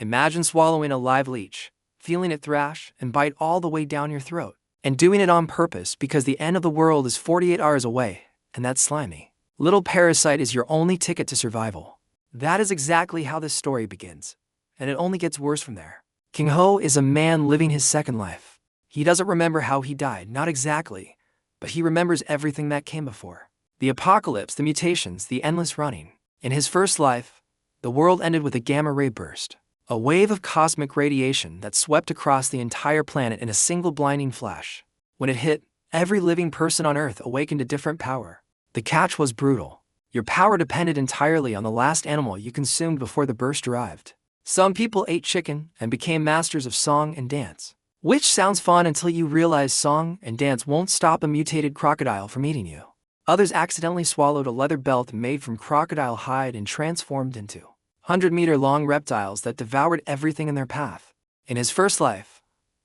Imagine swallowing a live leech, feeling it thrash and bite all the way down your throat, and doing it on purpose because the end of the world is 48 hours away, and that slimy little parasite is your only ticket to survival. That is exactly how this story begins, and it only gets worse from there. Kang Ho is a man living his second life. He doesn't remember how he died, not exactly, but he remembers everything that came before. The apocalypse, the mutations, the endless running. In his first life, the world ended with a gamma-ray burst, a wave of cosmic radiation that swept across the entire planet in a single blinding flash. When it hit, every living person on Earth awakened a different power. The catch was brutal. Your power depended entirely on the last animal you consumed before the burst arrived. Some people ate chicken and became masters of song and dance, which sounds fun until you realize song and dance won't stop a mutated crocodile from eating you. Others accidentally swallowed a leather belt made from crocodile hide and transformed into 100-meter-long reptiles that devoured everything in their path. In his first life,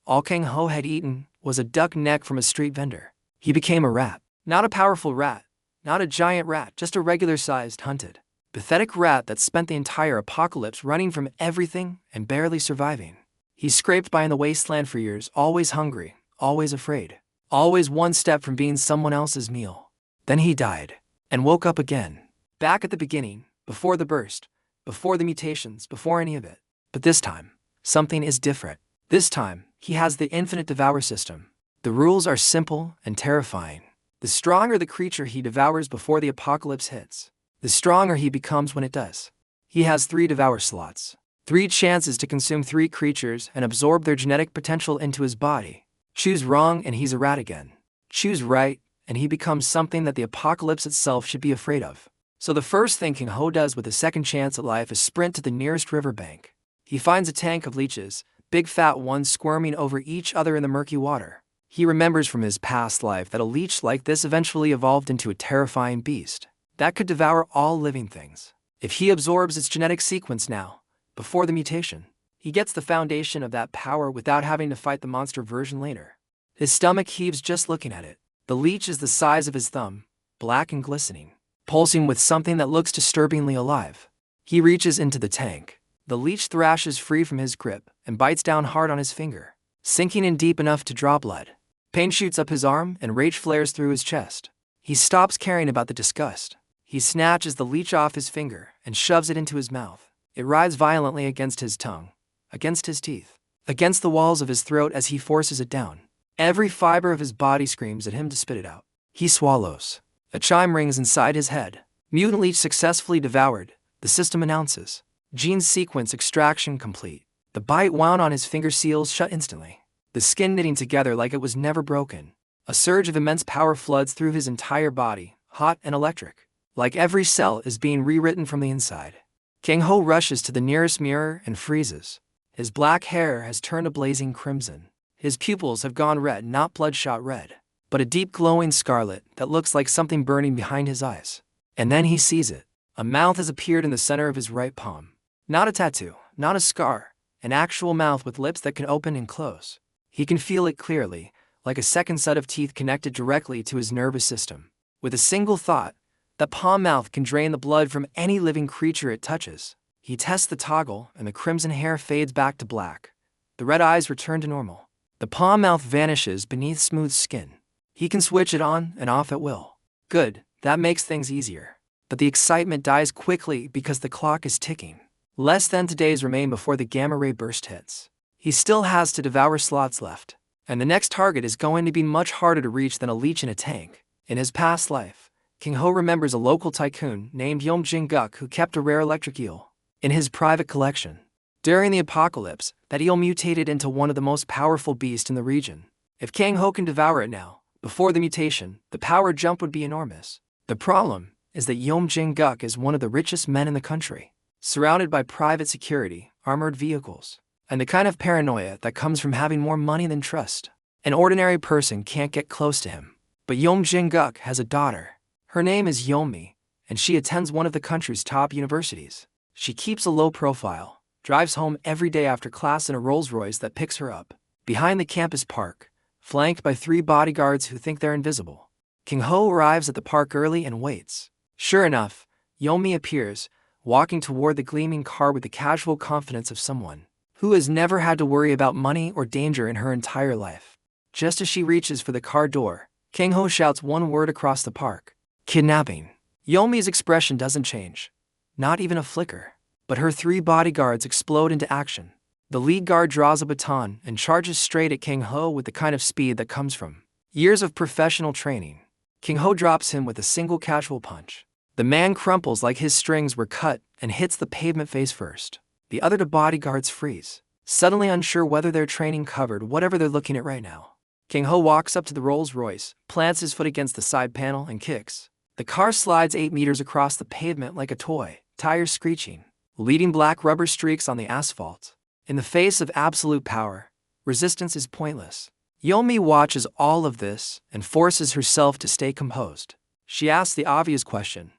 all Kang Ho had eaten was a duck neck from a street vendor. He became a rat. Not a powerful rat, not a giant rat, just a regular-sized, hunted, pathetic rat that spent the entire apocalypse running from everything and barely surviving. He scraped by in the wasteland for years, always hungry, always afraid, always one step from being someone else's meal. Then he died, and woke up again, back at the beginning, before the burst, before the mutations, before any of it. But this time, something is different. This time, he has the Infinite Devour System. The rules are simple and terrifying. The stronger the creature he devours before the apocalypse hits, the stronger he becomes when it does. He has 3 devour slots, 3 chances to consume 3 creatures and absorb their genetic potential into his body. Choose wrong and he's a rat again. Choose right and he becomes something that the apocalypse itself should be afraid of. So the first thing Kang Ho does with a second chance at life is sprint to the nearest riverbank. He finds a tank of leeches, big fat ones squirming over each other in the murky water. He remembers from his past life that a leech like this eventually evolved into a terrifying beast that could devour all living things. If he absorbs its genetic sequence now, before the mutation, he gets the foundation of that power without having to fight the monster version later. His stomach heaves just looking at it. The leech is the size of his thumb, black and glistening, pulsing with something that looks disturbingly alive. He reaches into the tank. The leech thrashes free from his grip and bites down hard on his finger, sinking in deep enough to draw blood. Pain shoots up his arm and rage flares through his chest. He stops caring about the disgust. He snatches the leech off his finger and shoves it into his mouth. It writhes violently against his tongue, against his teeth, against the walls of his throat as he forces it down. Every fiber of his body screams at him to spit it out. He swallows. A chime rings inside his head. Mutant leech successfully devoured, the system announces. Gene sequence extraction complete. The bite wound on his finger seals shut instantly, the skin knitting together like it was never broken. A surge of immense power floods through his entire body, hot and electric, like every cell is being rewritten from the inside. Kang Ho rushes to the nearest mirror and freezes. His black hair has turned a blazing crimson. His pupils have gone red, not bloodshot red, but a deep glowing scarlet that looks like something burning behind his eyes. And then he sees it. A mouth has appeared in the center of his right palm. Not a tattoo, not a scar, an actual mouth with lips that can open and close. He can feel it clearly, like a second set of teeth connected directly to his nervous system. With a single thought, that palm mouth can drain the blood from any living creature it touches. He tests the toggle and the crimson hair fades back to black. The red eyes return to normal. The palm mouth vanishes beneath smooth skin. He can switch it on and off at will. Good, that makes things easier. But the excitement dies quickly because the clock is ticking. Less than 2 days remain before the gamma-ray burst hits. He still has to devour slots left, and the next target is going to be much harder to reach than a leech in a tank. In his past life, Kang Ho remembers a local tycoon named Yeom Jin-guk who kept a rare electric eel in his private collection. During the apocalypse, that eel mutated into one of the most powerful beasts in the region. If Kang Ho can devour it now, before the mutation, the power jump would be enormous. The problem is that Yeom Jin-guk is one of the richest men in the country, surrounded by private security, armored vehicles, and the kind of paranoia that comes from having more money than trust. An ordinary person can't get close to him. But Yeom Jin-guk has a daughter. Her name is Yeomi, and she attends one of the country's top universities. She keeps a low profile, drives home every day after class in a Rolls-Royce that picks her up behind the campus park, flanked by 3 bodyguards who think they're invisible. Kang Ho arrives at the park early and waits. Sure enough, Yeomi appears, walking toward the gleaming car with the casual confidence of someone who has never had to worry about money or danger in her entire life. Just as she reaches for the car door, Kang Ho shouts one word across the park. Kidnapping. Yomi's expression doesn't change. Not even a flicker. But her 3 bodyguards explode into action. The lead guard draws a baton and charges straight at Kang Ho with the kind of speed that comes from years of professional training. Kang Ho drops him with a single casual punch. The man crumples like his strings were cut and hits the pavement face first. The other 2 bodyguards freeze, suddenly unsure whether their training covered whatever they're looking at right now. Kang Ho walks up to the Rolls Royce, plants his foot against the side panel and kicks. The car slides 8 meters across the pavement like a toy, tires screeching, leaving black rubber streaks on the asphalt. In the face of absolute power, resistance is pointless. Yomi watches all of this and forces herself to stay composed. She asks the obvious question.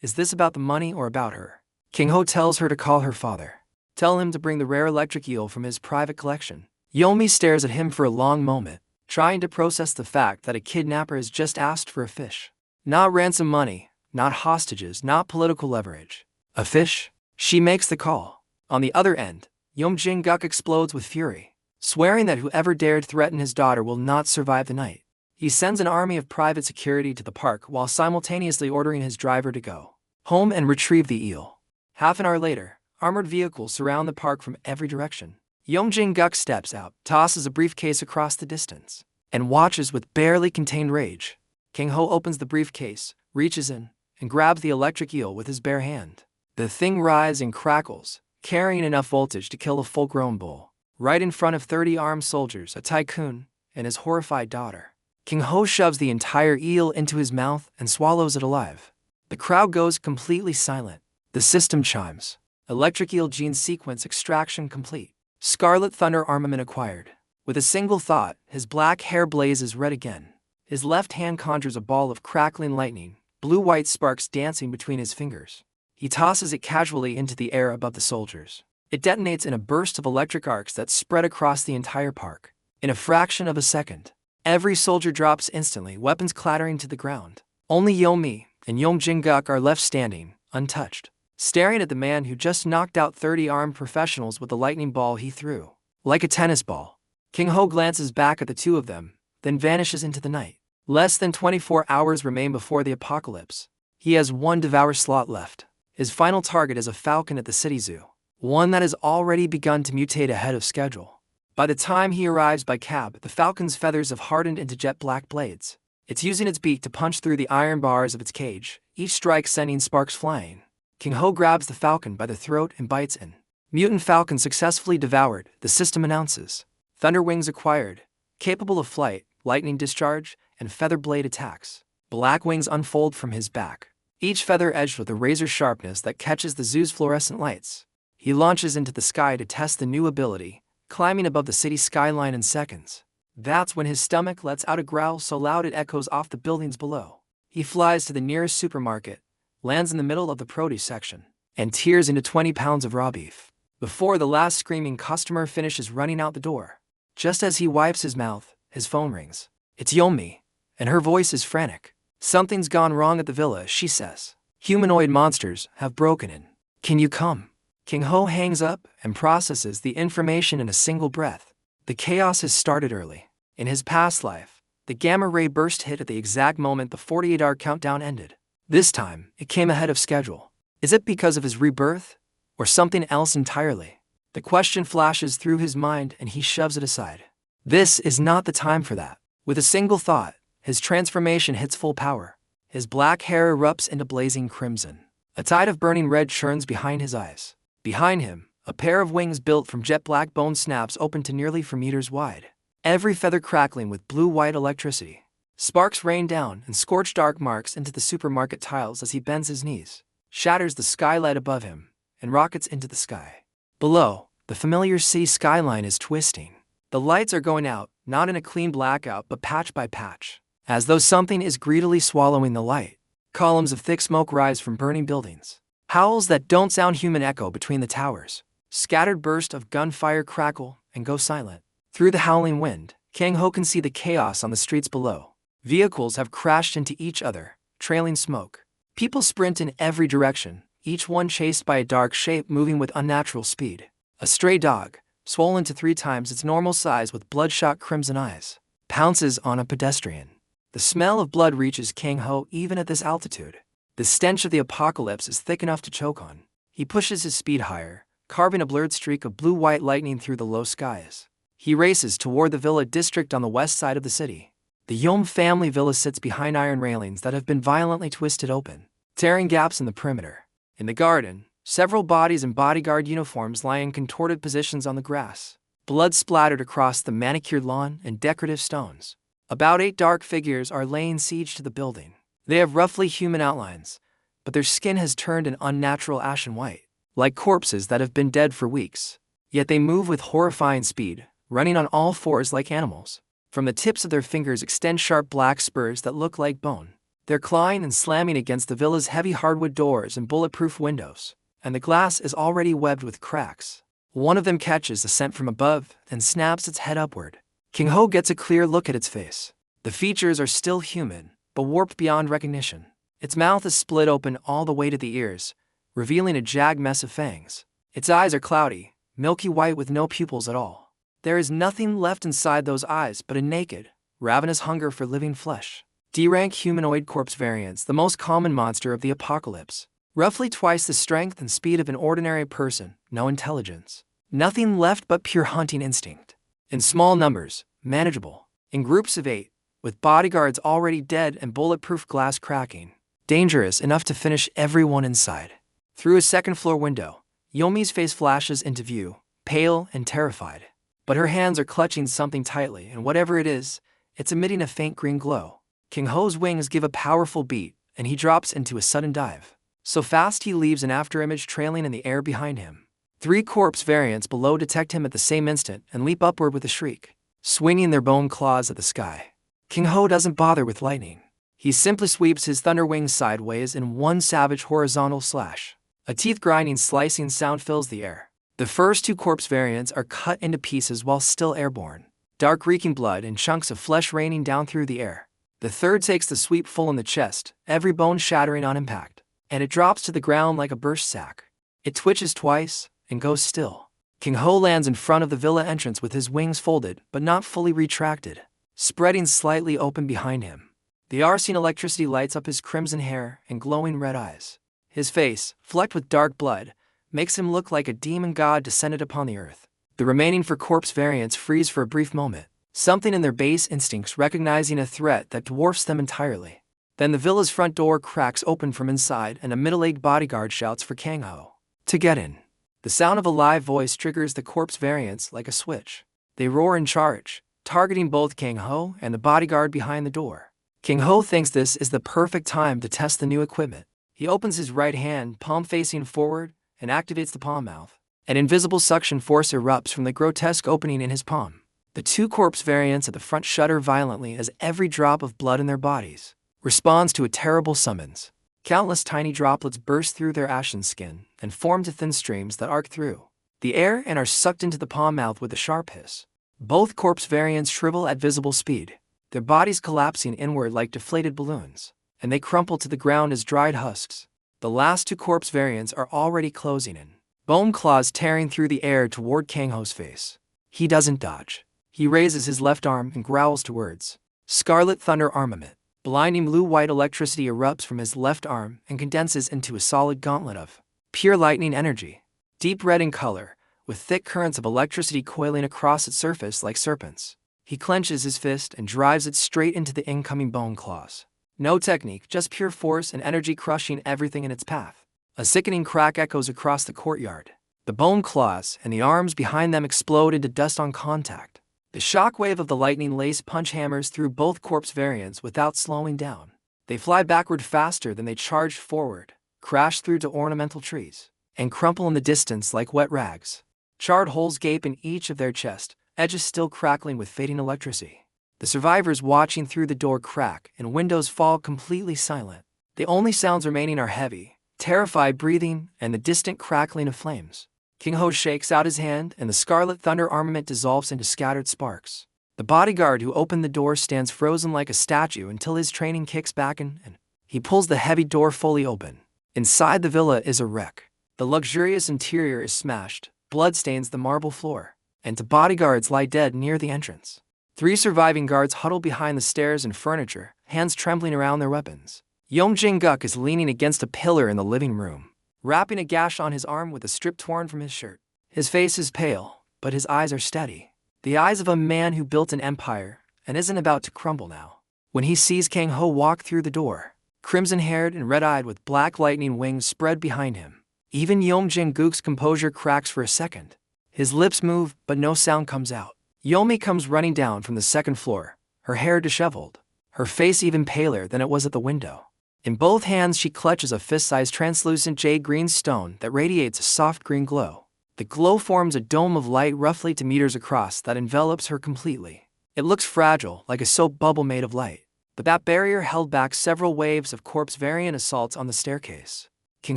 Is this about the money or about her? Kang Ho tells her to call her father. Tell him to bring the rare electric eel from his private collection. Yomi stares at him for a long moment, trying to process the fact that a kidnapper has just asked for a fish. Not ransom money, not hostages, not political leverage. A fish? She makes the call. On the other end, Yom Jin-guk explodes with fury, swearing that whoever dared threaten his daughter will not survive the night. He sends an army of private security to the park while simultaneously ordering his driver to go home and retrieve the eel. Half an hour later, armored vehicles surround the park from every direction. Yom Jin-guk steps out, tosses a briefcase across the distance, and watches with barely contained rage. Kang Ho opens the briefcase, reaches in, and grabs the electric eel with his bare hand. The thing writhes and crackles, carrying enough voltage to kill a full-grown bull. Right in front of 30 armed soldiers, a tycoon, and his horrified daughter. Kang Ho shoves the entire eel into his mouth and swallows it alive. The crowd goes completely silent. The system chimes. Electric eel gene sequence extraction complete. Scarlet Thunder armament acquired. With a single thought, his black hair blazes red again. His left hand conjures a ball of crackling lightning, blue-white sparks dancing between his fingers. He tosses it casually into the air above the soldiers. It detonates in a burst of electric arcs that spread across the entire park. In a fraction of a second, every soldier drops instantly, weapons clattering to the ground. Only Yomi and Yom Jin-guk are left standing, untouched, staring at the man who just knocked out 30 armed professionals with the lightning ball he threw. Like a tennis ball. Kang Ho glances back at the 2 of them, then vanishes into the night. Less than 24 hours remain before the apocalypse. He has 1 devour slot left. His final target is a falcon at the city zoo, one that has already begun to mutate ahead of schedule. By the time he arrives by cab, the falcon's feathers have hardened into jet black blades. It's using its beak to punch through the iron bars of its cage, each strike sending sparks flying. Kang Ho grabs the falcon by the throat and bites in. Mutant falcon successfully devoured, the system announces. Thunder wings acquired, capable of flight, lightning discharge, and feather blade attacks. Black wings unfold from his back, each feather edged with a razor sharpness that catches the zoo's fluorescent lights. He launches into the sky to test the new ability, climbing above the city skyline in seconds. That's when his stomach lets out a growl so loud it echoes off the buildings below. He flies to the nearest supermarket, lands in the middle of the produce section, and tears into 20 pounds of raw beef. Before the last screaming customer finishes running out the door. Just as he wipes his mouth, his phone rings. It's Yomi, and her voice is frantic. Something's gone wrong at the villa, she says. Humanoid monsters have broken in. Can you come? Kang Ho hangs up and processes the information in a single breath. The chaos has started early. In his past life, the gamma ray burst hit at the exact moment the 48-hour countdown ended. This time, it came ahead of schedule. Is it because of his rebirth, or something else entirely? The question flashes through his mind and he shoves it aside. This is not the time for that. With a single thought, his transformation hits full power. His black hair erupts into blazing crimson. A tide of burning red churns behind his eyes. Behind him, a pair of wings built from jet black bone snaps open to nearly 4 meters wide. Every feather crackling with blue-white electricity. Sparks rain down and scorch dark marks into the supermarket tiles as he bends his knees, shatters the skylight above him, and rockets into the sky. Below, the familiar city skyline is twisting. The lights are going out, not in a clean blackout but patch by patch, as though something is greedily swallowing the light. Columns of thick smoke rise from burning buildings. Howls that don't sound human echo between the towers. Scattered bursts of gunfire crackle and go silent. Through the howling wind, Kang Ho can see the chaos on the streets below. Vehicles have crashed into each other, trailing smoke. People sprint in every direction, each one chased by a dark shape moving with unnatural speed. A stray dog, swollen to 3 times its normal size with bloodshot crimson eyes, pounces on a pedestrian. The smell of blood reaches Kang Ho even at this altitude. The stench of the apocalypse is thick enough to choke on. He pushes his speed higher, carving a blurred streak of blue-white lightning through the low skies. He races toward the villa district on the west side of the city. The Yom family villa sits behind iron railings that have been violently twisted open, tearing gaps in the perimeter. In the garden, several bodies in bodyguard uniforms lie in contorted positions on the grass, blood splattered across the manicured lawn and decorative stones. About 8 dark figures are laying siege to the building. They have roughly human outlines, but their skin has turned an unnatural ashen white, like corpses that have been dead for weeks. Yet they move with horrifying speed, running on all fours like animals. From the tips of their fingers extend sharp black spurs that look like bone. They're clawing and slamming against the villa's heavy hardwood doors and bulletproof windows, and the glass is already webbed with cracks. One of them catches a scent from above and snaps its head upward. Kang Ho gets a clear look at its face. The features are still human, but warped beyond recognition. Its mouth is split open all the way to the ears, revealing a jagged mess of fangs. Its eyes are cloudy, milky white with no pupils at all. There is nothing left inside those eyes but a naked, ravenous hunger for living flesh. D-rank humanoid corpse variants, the most common monster of the apocalypse. Roughly twice the strength and speed of an ordinary person, no intelligence. Nothing left but pure hunting instinct. In small numbers, manageable. In groups of 8, with bodyguards already dead and bulletproof glass cracking. Dangerous enough to finish everyone inside. Through a second-floor window, Yomi's face flashes into view, pale and terrified. But her hands are clutching something tightly, and whatever it is, it's emitting a faint green glow. Kang Ho's wings give a powerful beat, and he drops into a sudden dive. So fast he leaves an afterimage trailing in the air behind him. 3 corpse variants below detect him at the same instant and leap upward with a shriek, swinging their bone claws at the sky. Kang Ho doesn't bother with lightning. He simply sweeps his thunder wings sideways in one savage horizontal slash. A teeth-grinding slicing sound fills the air. The first 2 corpse variants are cut into pieces while still airborne. Dark reeking blood and chunks of flesh raining down through the air. The third takes the sweep full in the chest, every bone shattering on impact, and it drops to the ground like a burst sack. It twitches twice and goes still. Kang Ho lands in front of the villa entrance with his wings folded but not fully retracted, spreading slightly open behind him. The arcing electricity lights up his crimson hair and glowing red eyes. His face, flecked with dark blood, makes him look like a demon god descended upon the earth. The remaining 4 corpse variants freeze for a brief moment, something in their base instincts recognizing a threat that dwarfs them entirely. Then the villa's front door cracks open from inside and a middle-aged bodyguard shouts for Kang Ho to get in. The sound of a live voice triggers the corpse variants like a switch. They roar and charge, targeting both Kang Ho and the bodyguard behind the door. Kang Ho thinks this is the perfect time to test the new equipment. He opens his right hand, palm facing forward, and activates the palm mouth. An invisible suction force erupts from the grotesque opening in his palm. The 2 corpse variants at the front shudder violently as every drop of blood in their bodies responds to a terrible summons. Countless tiny droplets burst through their ashen skin and form to thin streams that arc through the air and are sucked into the palm mouth with a sharp hiss. Both corpse variants shrivel at visible speed, their bodies collapsing inward like deflated balloons, and they crumple to the ground as dried husks. The last 2 corpse variants are already closing in, bone claws tearing through the air toward Kang Ho's face. He doesn't dodge. He raises his left arm and growls to words. Scarlet thunder armament. Blinding blue-white electricity erupts from his left arm and condenses into a solid gauntlet of pure lightning energy. Deep red in color, with thick currents of electricity coiling across its surface like serpents. He clenches his fist and drives it straight into the incoming bone claws. No technique, just pure force and energy crushing everything in its path. A sickening crack echoes across the courtyard. The bone claws and the arms behind them explode into dust on contact. The shockwave of the lightning-laced punch hammers through both corpse variants without slowing down. They fly backward faster than they charged forward, crash through to ornamental trees, and crumple in the distance like wet rags. Charred holes gape in each of their chest, edges still crackling with fading electricity. The survivors watching through the door crack and windows fall completely silent. The only sounds remaining are heavy, terrified breathing and the distant crackling of flames. Kang Ho shakes out his hand and the scarlet thunder armament dissolves into scattered sparks. The bodyguard who opened the door stands frozen like a statue until his training kicks back and he pulls the heavy door fully open. Inside the villa is a wreck. The luxurious interior is smashed, blood stains the marble floor, and two bodyguards lie dead near the entrance. 3 surviving guards huddle behind the stairs and furniture, hands trembling around their weapons. Yeom Jin-guk is leaning against a pillar in the living room, wrapping a gash on his arm with a strip torn from his shirt. His face is pale, but his eyes are steady. The eyes of a man who built an empire and isn't about to crumble now. When he sees Kang Ho walk through the door, crimson-haired and red-eyed with black lightning wings spread behind him, even Yeom Jin-guk's composure cracks for a second. His lips move, but no sound comes out. Yeomi comes running down from the second floor, her hair disheveled, her face even paler than it was at the window. In both hands she clutches a fist-sized translucent jade-green stone that radiates a soft green glow. The glow forms a dome of light roughly 2 meters across that envelops her completely. It looks fragile, like a soap bubble made of light, but that barrier held back several waves of corpse-variant assaults on the staircase. Kang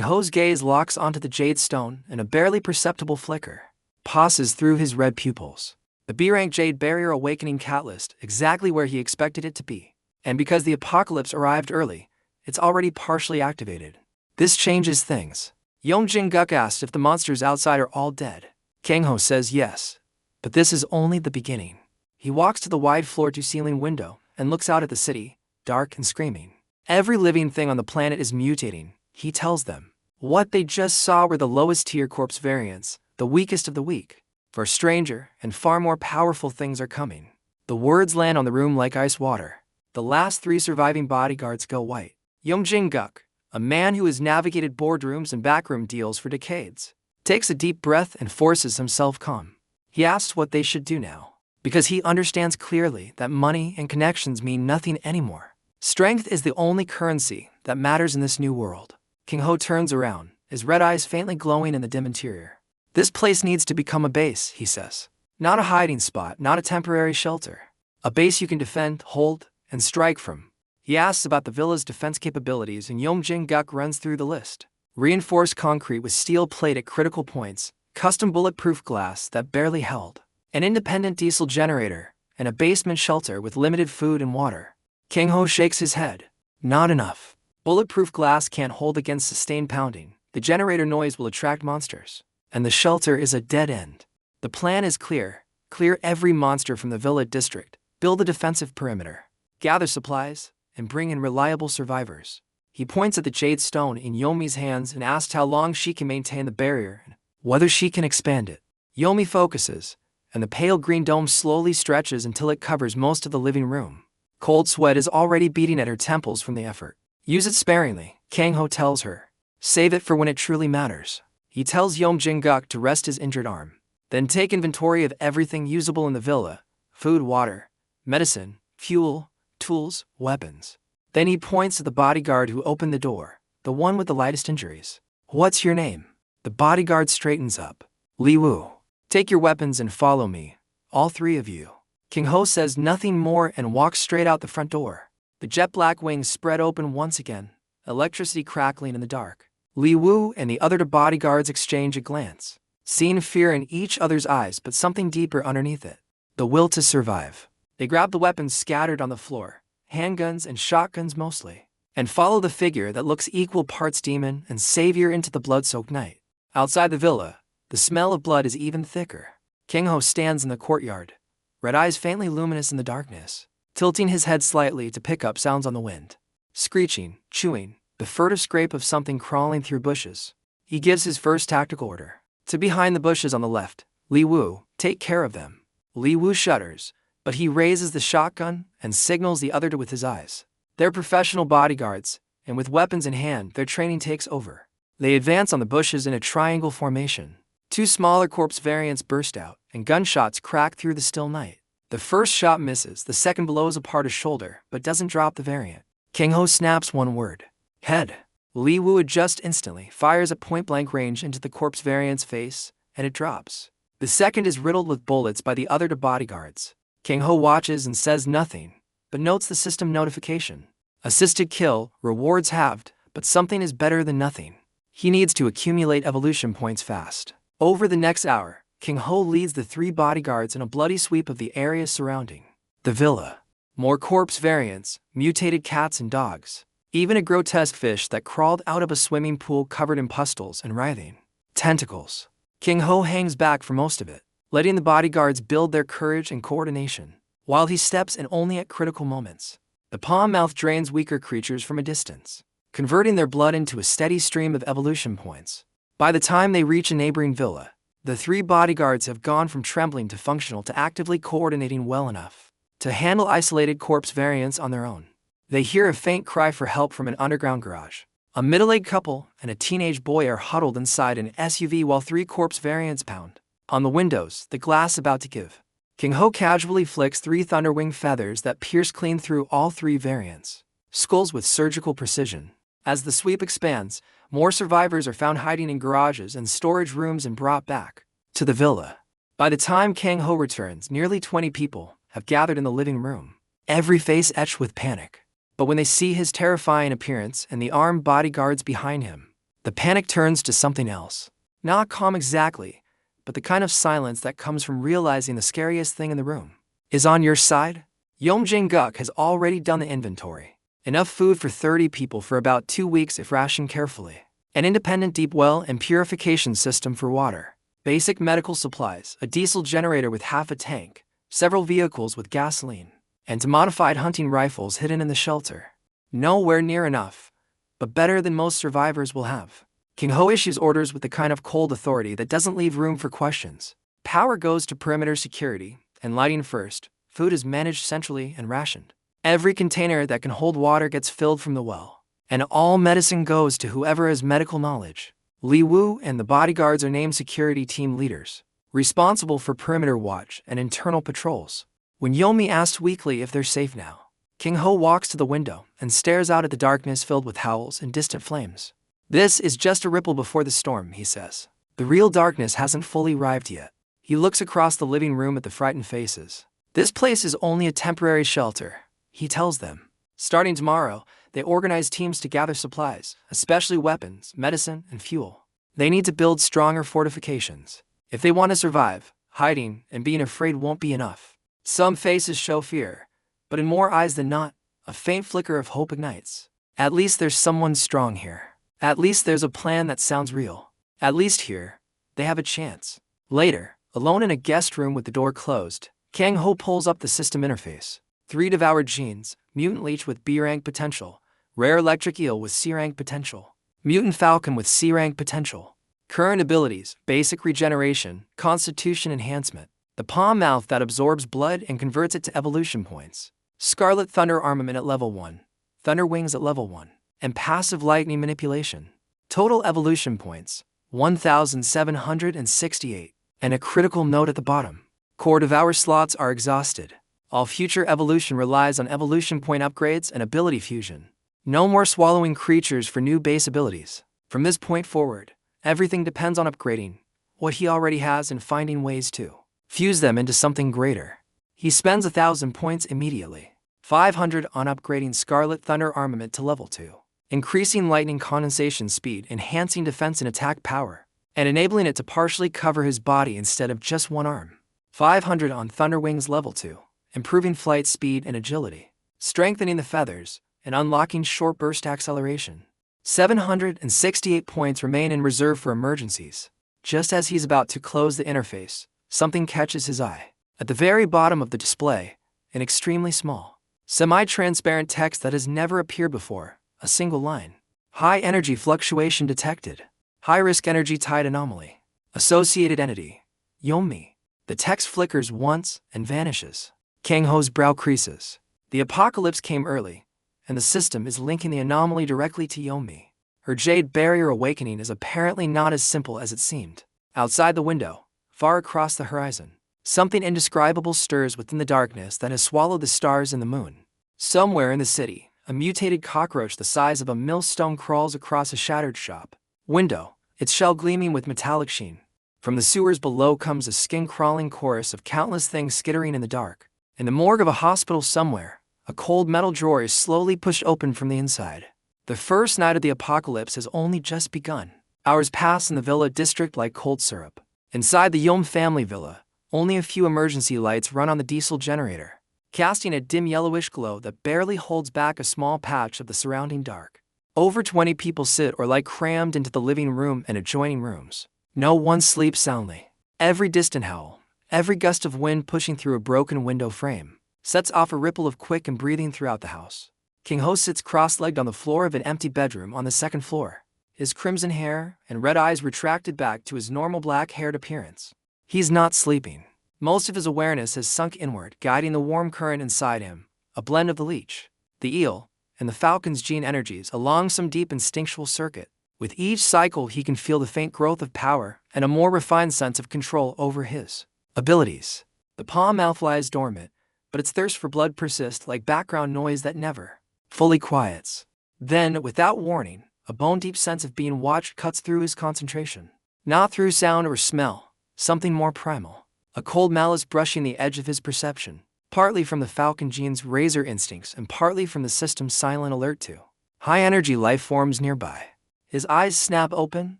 Ho's gaze locks onto the jade stone, and a barely perceptible flicker passes through his red pupils. The B-rank jade barrier awakening catalyst exactly where he expected it to be. And because the apocalypse arrived early, it's already partially activated. This changes things. Yeom Jin-guk asked if the monsters outside are all dead. Kang Ho says yes, but this is only the beginning. He walks to the wide floor-to-ceiling window and looks out at the city, dark and screaming. Every living thing on the planet is mutating, he tells them. What they just saw were the lowest-tier corpse variants, the weakest of the weak. For stranger and far more powerful things are coming. The words land on the room like ice water. The last 3 surviving bodyguards go white. Yeom Jin-guk, a man who has navigated boardrooms and backroom deals for decades, takes a deep breath and forces himself calm. He asks what they should do now, because he understands clearly that money and connections mean nothing anymore. Strength is the only currency that matters in this new world. Kang Ho turns around, his red eyes faintly glowing in the dim interior. This place needs to become a base, he says. Not a hiding spot, not a temporary shelter. A base you can defend, hold, and strike from. He asks about the villa's defense capabilities, and Yeom Jin-guk runs through the list. Reinforced concrete with steel plate at critical points, custom bulletproof glass that barely held, an independent diesel generator, and a basement shelter with limited food and water. Kang Ho shakes his head. Not enough. Bulletproof glass can't hold against sustained pounding. The generator noise will attract monsters. And the shelter is a dead end. The plan is clear. Clear every monster from the villa district, build a defensive perimeter, gather supplies, and bring in reliable survivors. He points at the jade stone in Yomi's hands and asks how long she can maintain the barrier and whether she can expand it. Yomi focuses, and the pale green dome slowly stretches until it covers most of the living room. Cold sweat is already beating at her temples from the effort. Use it sparingly, Kang Ho tells her. Save it for when it truly matters. He tells Yeom Jin-guk to rest his injured arm. Then take inventory of everything usable in the villa: food, water, medicine, fuel, tools, weapons. Then he points at the bodyguard who opened the door, the one with the lightest injuries. What's your name? The bodyguard straightens up. Li Wu. Take your weapons and follow me, all 3 of you. Kang Ho says nothing more and walks straight out the front door. The jet black wings spread open once again, electricity crackling in the dark. Li Wu and the other 2 bodyguards exchange a glance, seeing fear in each other's eyes but something deeper underneath it. The will to survive. They grab the weapons scattered on the floor, handguns and shotguns mostly, and follow the figure that looks equal parts demon and savior into the blood-soaked night. Outside the villa, the smell of blood is even thicker. Kang Ho stands in the courtyard, red eyes faintly luminous in the darkness, tilting his head slightly to pick up sounds on the wind. Screeching, chewing, the furtive scrape of something crawling through bushes. He gives his first tactical order. To behind the bushes on the left, Li Wu, take care of them. Li Wu shudders, but he raises the shotgun and signals the other 2 with his eyes. They're professional bodyguards, and with weapons in hand, their training takes over. They advance on the bushes in a triangle formation. 2 smaller corpse variants burst out, and gunshots crack through the still night. The first shot misses, the second blows apart a shoulder, but doesn't drop the variant. Kang Ho snaps one word. Head. Li Wu adjusts instantly, fires at point-blank range into the corpse variant's face, and it drops. The second is riddled with bullets by the other 2 bodyguards. Kang Ho watches and says nothing, but notes the system notification. Assisted kill, rewards halved, but something is better than nothing. He needs to accumulate evolution points fast. Over the next hour, Kang Ho leads the 3 bodyguards in a bloody sweep of the area surrounding the villa. More corpse variants, mutated cats and dogs. Even a grotesque fish that crawled out of a swimming pool covered in pustules and writhing tentacles. Kang Ho hangs back for most of it. letting the bodyguards build their courage and coordination, while he steps in only at critical moments. The palm mouth drains weaker creatures from a distance, converting their blood into a steady stream of evolution points. By the time they reach a neighboring villa, the 3 bodyguards have gone from trembling to functional to actively coordinating well enough to handle isolated corpse variants on their own. They hear a faint cry for help from an underground garage. A middle-aged couple and a teenage boy are huddled inside an SUV while 3 corpse variants pound on the windows, the glass about to give. Kang Ho casually flicks 3 thunderwing feathers that pierce clean through all 3 variants' skulls with surgical precision. As the sweep expands, more survivors are found hiding in garages and storage rooms and brought back to the villa. By the time Kang Ho returns, nearly 20 people have gathered in the living room, every face etched with panic. But when they see his terrifying appearance and the armed bodyguards behind him, the panic turns to something else. Not calm exactly, but the kind of silence that comes from realizing the scariest thing in the room is on your side. Yeom Jin-guk has already done the inventory. Enough food for 30 people for about 2 weeks if rationed carefully. An independent deep well and purification system for water. Basic medical supplies, a diesel generator with half a tank, several vehicles with gasoline, and modified hunting rifles hidden in the shelter. Nowhere near enough, but better than most survivors will have. Kang Ho issues orders with the kind of cold authority that doesn't leave room for questions. Power goes to perimeter security, and lighting first. Food is managed centrally and rationed. Every container that can hold water gets filled from the well, and all medicine goes to whoever has medical knowledge. Li Wu and the bodyguards are named security team leaders, responsible for perimeter watch and internal patrols. When Yomi asks weakly if they're safe now, Kang Ho walks to the window and stares out at the darkness filled with howls and distant flames. "This is just a ripple before the storm," he says. "The real darkness hasn't fully arrived yet." He looks across the living room at the frightened faces. "This place is only a temporary shelter," he tells them. Starting tomorrow, they organize teams to gather supplies, especially weapons, medicine, and fuel. They need to build stronger fortifications. If they want to survive, hiding and being afraid won't be enough. Some faces show fear, but in more eyes than not, a faint flicker of hope ignites. At least there's someone strong here. At least there's a plan that sounds real. At least here, they have a chance. Later, alone in a guest room with the door closed, Kang Ho pulls up the system interface. 3 devoured genes, mutant leech with B-rank potential, rare electric eel with C-rank potential, mutant falcon with C-rank potential. Current abilities, basic regeneration, constitution enhancement, the palm mouth that absorbs blood and converts it to evolution points, scarlet thunder armament at level 1, thunder wings at level 1, and passive lightning manipulation. Total evolution points, 1,768, and a critical note at the bottom. Core devour slots are exhausted. All future evolution relies on evolution point upgrades and ability fusion. No more swallowing creatures for new base abilities. From this point forward, everything depends on upgrading what he already has and finding ways to fuse them into something greater. He spends 1,000 points immediately. 500 on upgrading Scarlet Thunder armament to level 2, increasing lightning condensation speed, enhancing defense and attack power, and enabling it to partially cover his body instead of just one arm. 500 on Thunder Wings level 2. Improving flight speed and agility, strengthening the feathers, and unlocking short burst acceleration. 768 points remain in reserve for emergencies. Just as he's about to close the interface, something catches his eye. At the very bottom of the display, an extremely small, semi-transparent text that has never appeared before, a single line. High energy fluctuation detected. High-risk energy tide anomaly. Associated entity. Yomi. The text flickers once and vanishes. Kang Ho's brow creases. The apocalypse came early, and the system is linking the anomaly directly to Yomi. Her jade barrier awakening is apparently not as simple as it seemed. Outside the window, far across the horizon, something indescribable stirs within the darkness that has swallowed the stars and the moon. Somewhere in the city, a mutated cockroach the size of a millstone crawls across a shattered shop window, its shell gleaming with metallic sheen. From the sewers below comes a skin-crawling chorus of countless things skittering in the dark. In the morgue of a hospital somewhere, a cold metal drawer is slowly pushed open from the inside. The first night of the apocalypse has only just begun. Hours pass in the villa district like cold syrup. Inside the Yom family villa, only a few emergency lights run on the diesel generator, casting a dim yellowish glow that barely holds back a small patch of the surrounding dark. Over 20 people sit or lie crammed into the living room and adjoining rooms. No one sleeps soundly. Every distant howl, Every gust of wind pushing through a broken window frame sets off a ripple of quick and breathing throughout the house. King Ho sits cross-legged on the floor of an empty bedroom on the second floor, his crimson hair and red eyes retracted back to his normal black-haired appearance. He's not sleeping. Most of his awareness has sunk inward, guiding the warm current inside him, a blend of the leech, the eel, and the falcon's gene energies along some deep instinctual circuit. With each cycle he can feel the faint growth of power and a more refined sense of control over his abilities. The palm mouth lies dormant, but its thirst for blood persists like background noise that never fully quiets. Then, without warning, a bone-deep sense of being watched cuts through his concentration. Not through sound or smell, something more primal. A cold malice brushing the edge of his perception, partly from the falcon gene's razor instincts and partly from the system's silent alert to high-energy life forms nearby. His eyes snap open,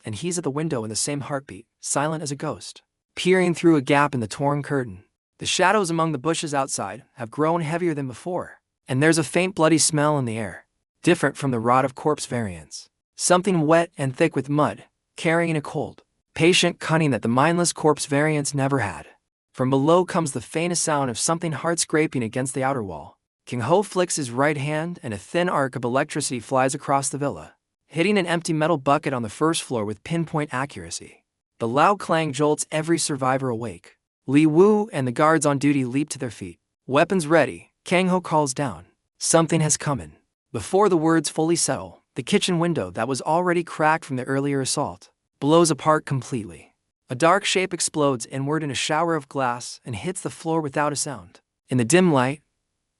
and he's at the window in the same heartbeat, silent as a ghost. Peering through a gap in the torn curtain, the shadows among the bushes outside have grown heavier than before, and there's a faint bloody smell in the air, different from the rot of corpse variants. Something wet and thick with mud, carrying a cold, patient cunning that the mindless corpse variants never had. From below comes the faintest sound of something hard scraping against the outer wall. King Ho flicks his right hand and a thin arc of electricity flies across the villa, hitting an empty metal bucket on the first floor with pinpoint accuracy. The loud clang jolts every survivor awake. Li Wu and the guards on duty leap to their feet. Weapons ready, Kang Ho calls down. Something has come in. Before the words fully settle, the kitchen window that was already cracked from the earlier assault blows apart completely. A dark shape explodes inward in a shower of glass and hits the floor without a sound. In the dim light,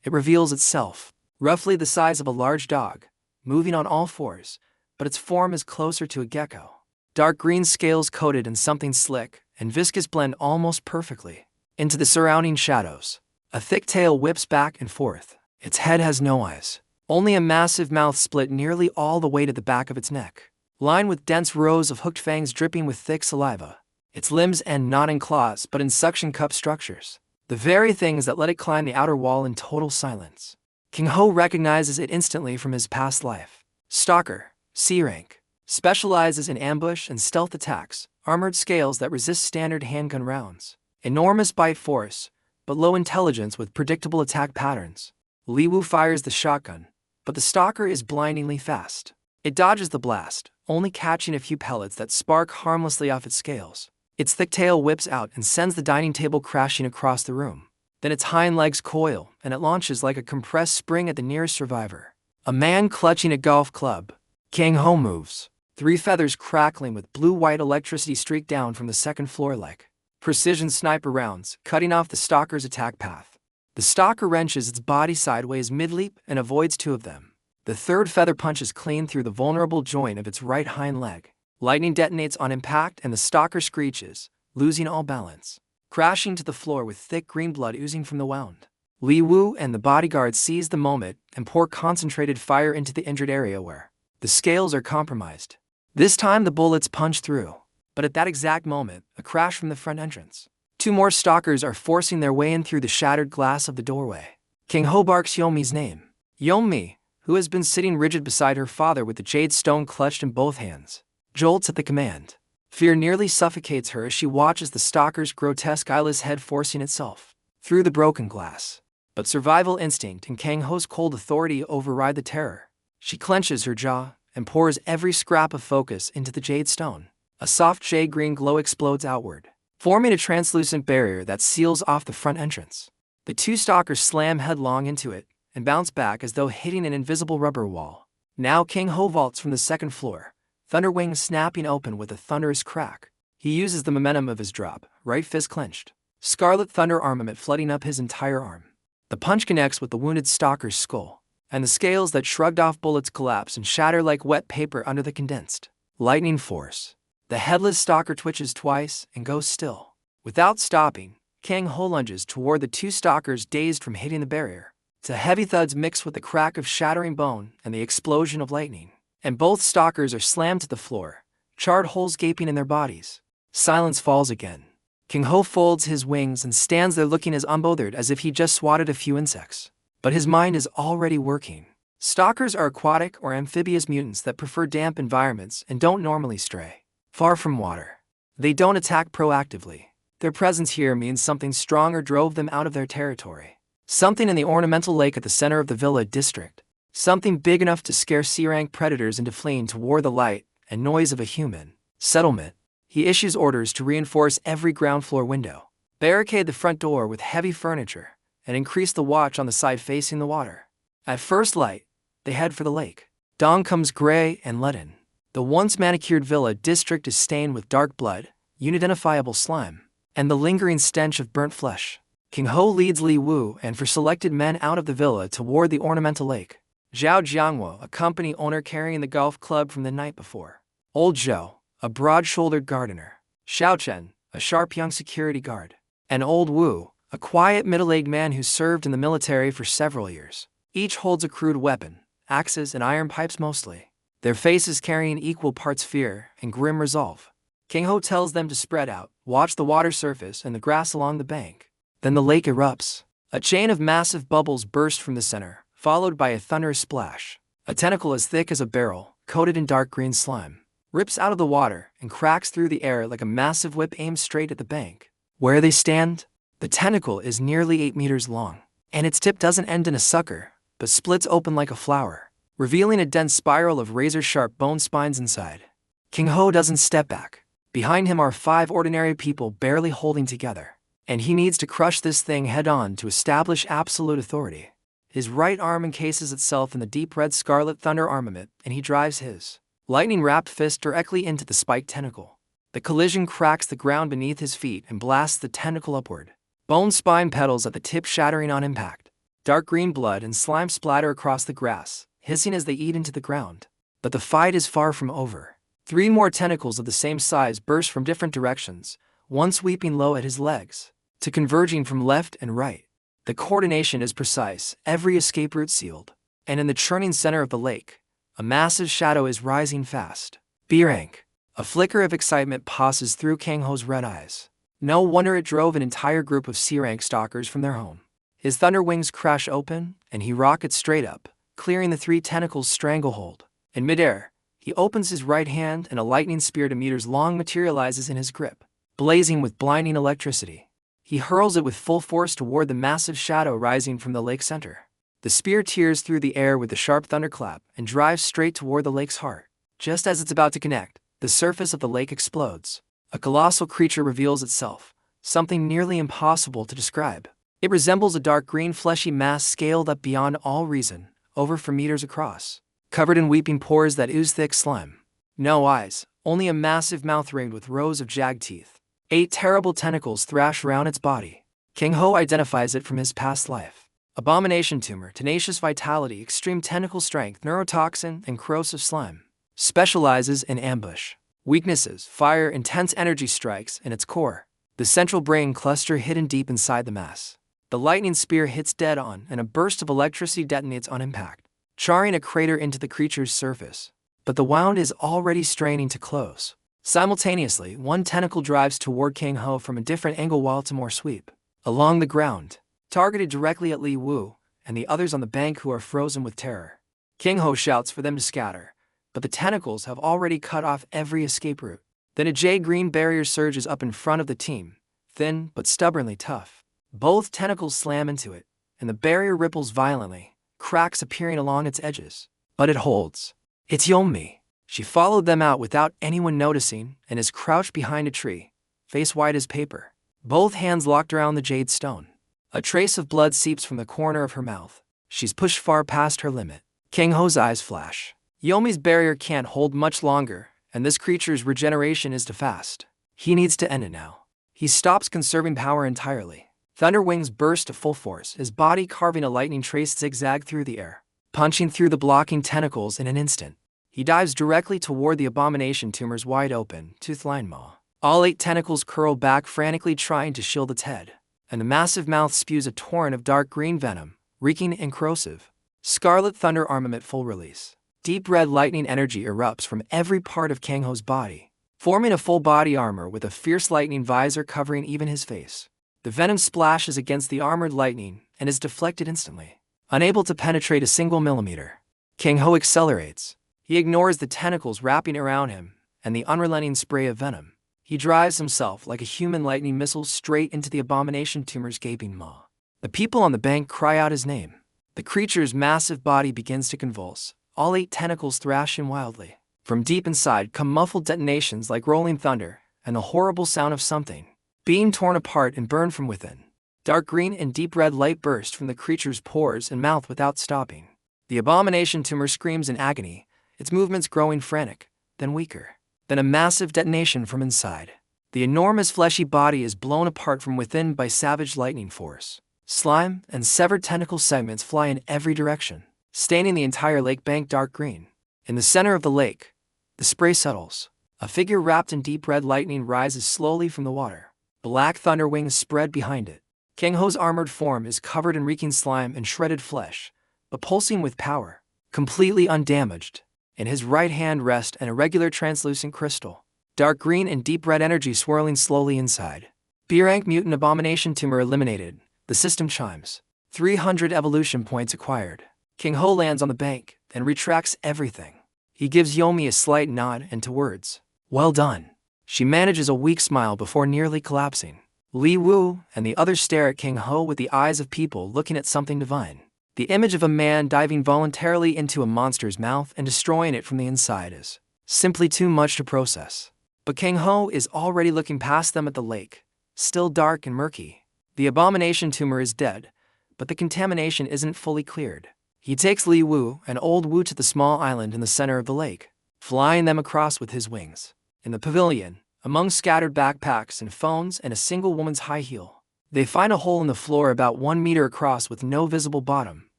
it reveals itself, roughly the size of a large dog, moving on all fours, but its form is closer to a gecko. Dark green scales coated in something slick and viscous blend almost perfectly into the surrounding shadows. A thick tail whips back and forth. Its head has no eyes, only a massive mouth split nearly all the way to the back of its neck, lined with dense rows of hooked fangs dripping with thick saliva. Its limbs end not in claws but in suction cup structures, the very things that let it climb the outer wall in total silence. King Ho recognizes it instantly from his past life. Stalker, C rank, specializes in ambush and stealth attacks, armored scales that resist standard handgun rounds, enormous bite force, but low intelligence with predictable attack patterns. Li Wu fires the shotgun, but the stalker is blindingly fast. It dodges the blast, only catching a few pellets that spark harmlessly off its scales. Its thick tail whips out and sends the dining table crashing across the room. Then its hind legs coil, and it launches like a compressed spring at the nearest survivor. A man clutching a golf club. Kang Ho moves. 3 feathers crackling with blue-white electricity streak down from the second floor like precision sniper rounds, cutting off the stalker's attack path. The stalker wrenches its body sideways mid-leap and avoids 2 of them. The third feather punches clean through the vulnerable joint of its right hind leg. Lightning detonates on impact and the stalker screeches, losing all balance, crashing to the floor with thick green blood oozing from the wound. Li Wu and the bodyguard seize the moment and pour concentrated fire into the injured area where the scales are compromised. This time the bullets punch through, but at that exact moment, a crash from the front entrance. 2 more stalkers are forcing their way in through the shattered glass of the doorway. King Ho barks Yomi's name. Yomi, who has been sitting rigid beside her father with the jade stone clutched in both hands, jolts at the command. Fear nearly suffocates her as she watches the stalker's grotesque eyeless head forcing itself through the broken glass. But survival instinct and Kang Ho's cold authority override the terror. She clenches her jaw and pours every scrap of focus into the jade stone. A soft jade-green glow explodes outward, forming a translucent barrier that seals off the front entrance. The 2 stalkers slam headlong into it and bounce back as though hitting an invisible rubber wall. Now King Ho vaults from the second floor, thunder wings snapping open with a thunderous crack. He uses the momentum of his drop, right fist clenched, scarlet thunder armament flooding up his entire arm. The punch connects with the wounded stalker's skull, and the scales that shrugged off bullets collapse and shatter like wet paper under the condensed lightning force. The headless stalker twitches twice and goes still. Without stopping, Kang Ho lunges toward the 2 stalkers dazed from hitting the barrier. To heavy thuds mixed with the crack of shattering bone and the explosion of lightning, and both stalkers are slammed to the floor, charred holes gaping in their bodies. Silence falls again. King Ho folds his wings and stands there looking as unbothered as if he just swatted a few insects. But his mind is already working. Stalkers are aquatic or amphibious mutants that prefer damp environments and don't normally stray far from water. They don't attack proactively. Their presence here means something stronger drove them out of their territory. Something in the ornamental lake at the center of the villa district. Something big enough to scare C-rank predators into fleeing toward the light and noise of a human settlement. He issues orders to reinforce every ground floor window, barricade the front door with heavy furniture, and increase the watch on the side facing the water. At first light, they head for the lake. Dawn comes gray and leaden. The once manicured villa district is stained with dark blood, unidentifiable slime, and the lingering stench of burnt flesh. Kang Ho leads Li Wu and for selected men out of the villa toward the ornamental lake. Zhao Jiangwo, a company owner carrying the golf club from the night before. Old Zhou, a broad-shouldered gardener. Xiao Chen, a sharp young security guard. And Old Wu, a quiet middle-aged man who served in the military for several years. Each holds a crude weapon, axes and iron pipes mostly, their faces carrying equal parts fear and grim resolve. Kang Ho tells them to spread out, watch the water surface and the grass along the bank. Then the lake erupts. A chain of massive bubbles burst from the center, followed by a thunderous splash. A tentacle as thick as a barrel, coated in dark green slime, rips out of the water and cracks through the air like a massive whip aimed straight at the bank. Where they stand, the tentacle is nearly 8 meters long, and its tip doesn't end in a sucker, but splits open like a flower, revealing a dense spiral of razor-sharp bone spines inside. Kang Ho doesn't step back. Behind him are 5 ordinary people barely holding together, and he needs to crush this thing head-on to establish absolute authority. His right arm encases itself in the deep red scarlet thunder armament, and he drives his lightning-wrapped fist directly into the spiked tentacle. The collision cracks the ground beneath his feet and blasts the tentacle upward. Bone spine petals at the tip shattering on impact. Dark green blood and slime splatter across the grass, hissing as they eat into the ground. But the fight is far from over. 3 more tentacles of the same size burst from different directions, one sweeping low at his legs, to converging from left and right. The coordination is precise, every escape route sealed. And in the churning center of the lake, a massive shadow is rising fast. B-rank. A flicker of excitement passes through Kang Ho's red eyes. No wonder it drove an entire group of C-rank stalkers from their home. His thunder wings crash open, and he rockets straight up, clearing the 3 tentacles' stranglehold. In midair, he opens his right hand and a lightning spear 2 meters long materializes in his grip, blazing with blinding electricity. He hurls it with full force toward the massive shadow rising from the lake center. The spear tears through the air with a sharp thunderclap and drives straight toward the lake's heart. Just as it's about to connect, the surface of the lake explodes. A colossal creature reveals itself, something nearly impossible to describe. It resembles a dark green fleshy mass scaled up beyond all reason, over 4 meters across, covered in weeping pores that ooze thick slime. No eyes, only a massive mouth ringed with rows of jagged teeth. 8 terrible tentacles thrash around its body. Kang Ho identifies it from his past life. Abomination tumor, tenacious vitality, extreme tentacle strength, neurotoxin, and corrosive slime. Specializes in ambush. Weaknesses, fire, intense energy strikes, and its core, the central brain cluster hidden deep inside the mass. The lightning spear hits dead on, and a burst of electricity detonates on impact, charring a crater into the creature's surface. But the wound is already straining to close. Simultaneously, one tentacle drives toward Kang Ho from a different angle while to more sweep along the ground, targeted directly at Li Wu and the others on the bank who are frozen with terror. Kang Ho shouts for them to scatter, but the tentacles have already cut off every escape route. Then a jade-green barrier surges up in front of the team, thin but stubbornly tough. Both tentacles slam into it, and the barrier ripples violently, cracks appearing along its edges. But it holds. It's Yomi. She followed them out without anyone noticing and is crouched behind a tree, face white as paper, both hands locked around the jade stone. A trace of blood seeps from the corner of her mouth. She's pushed far past her limit. Kang Ho's eyes flash. Yomi's barrier can't hold much longer, and this creature's regeneration is too fast. He needs to end it now. He stops conserving power entirely. Thunder wings burst to full force, his body carving a lightning trace zigzag through the air, punching through the blocking tentacles in an instant. He dives directly toward the abomination tumor's wide-open, tooth-lined maw. All 8 tentacles curl back, frantically trying to shield its head, and the massive mouth spews a torrent of dark green venom, reeking and corrosive. Scarlet thunder armament full release. Deep red lightning energy erupts from every part of Kang Ho's body, forming a full body armor with a fierce lightning visor covering even his face. The venom splashes against the armored lightning and is deflected instantly, unable to penetrate a single millimeter. Kang Ho accelerates. He ignores the tentacles wrapping around him and the unrelenting spray of venom. He drives himself like a human lightning missile straight into the abomination tumor's gaping maw. The people on the bank cry out his name. The creature's massive body begins to convulse, all 8 tentacles thrashing wildly. From deep inside come muffled detonations like rolling thunder, and the horrible sound of something being torn apart and burned from within. Dark green and deep red light burst from the creature's pores and mouth without stopping. The abomination tumor screams in agony, its movements growing frantic, then weaker. Then a massive detonation from inside. The enormous fleshy body is blown apart from within by savage lightning force. Slime and severed tentacle segments fly in every direction, staining the entire lake bank dark green. In the center of the lake, the spray settles. A figure wrapped in deep red lightning rises slowly from the water. Black thunder wings spread behind it. Kang Ho's armored form is covered in reeking slime and shredded flesh, but pulsing with power, completely undamaged. In his right hand rests an irregular translucent crystal, dark green and deep red energy swirling slowly inside. B-rank mutant abomination tumor eliminated. The system chimes. 300 evolution points acquired. Kang Ho lands on the bank and retracts everything. He gives Yomi a slight nod and to words, "Well done." She manages a weak smile before nearly collapsing. Li Wu and the others stare at Kang Ho with the eyes of people looking at something divine. The image of a man diving voluntarily into a monster's mouth and destroying it from the inside is simply too much to process. But Kang Ho is already looking past them at the lake, still dark and murky. The abomination tumor is dead, but the contamination isn't fully cleared. He takes Li Wu and Old Wu to the small island in the center of the lake, flying them across with his wings. In the pavilion, among scattered backpacks and phones and a single woman's high heel, they find a hole in the floor about 1 meter across with no visible bottom.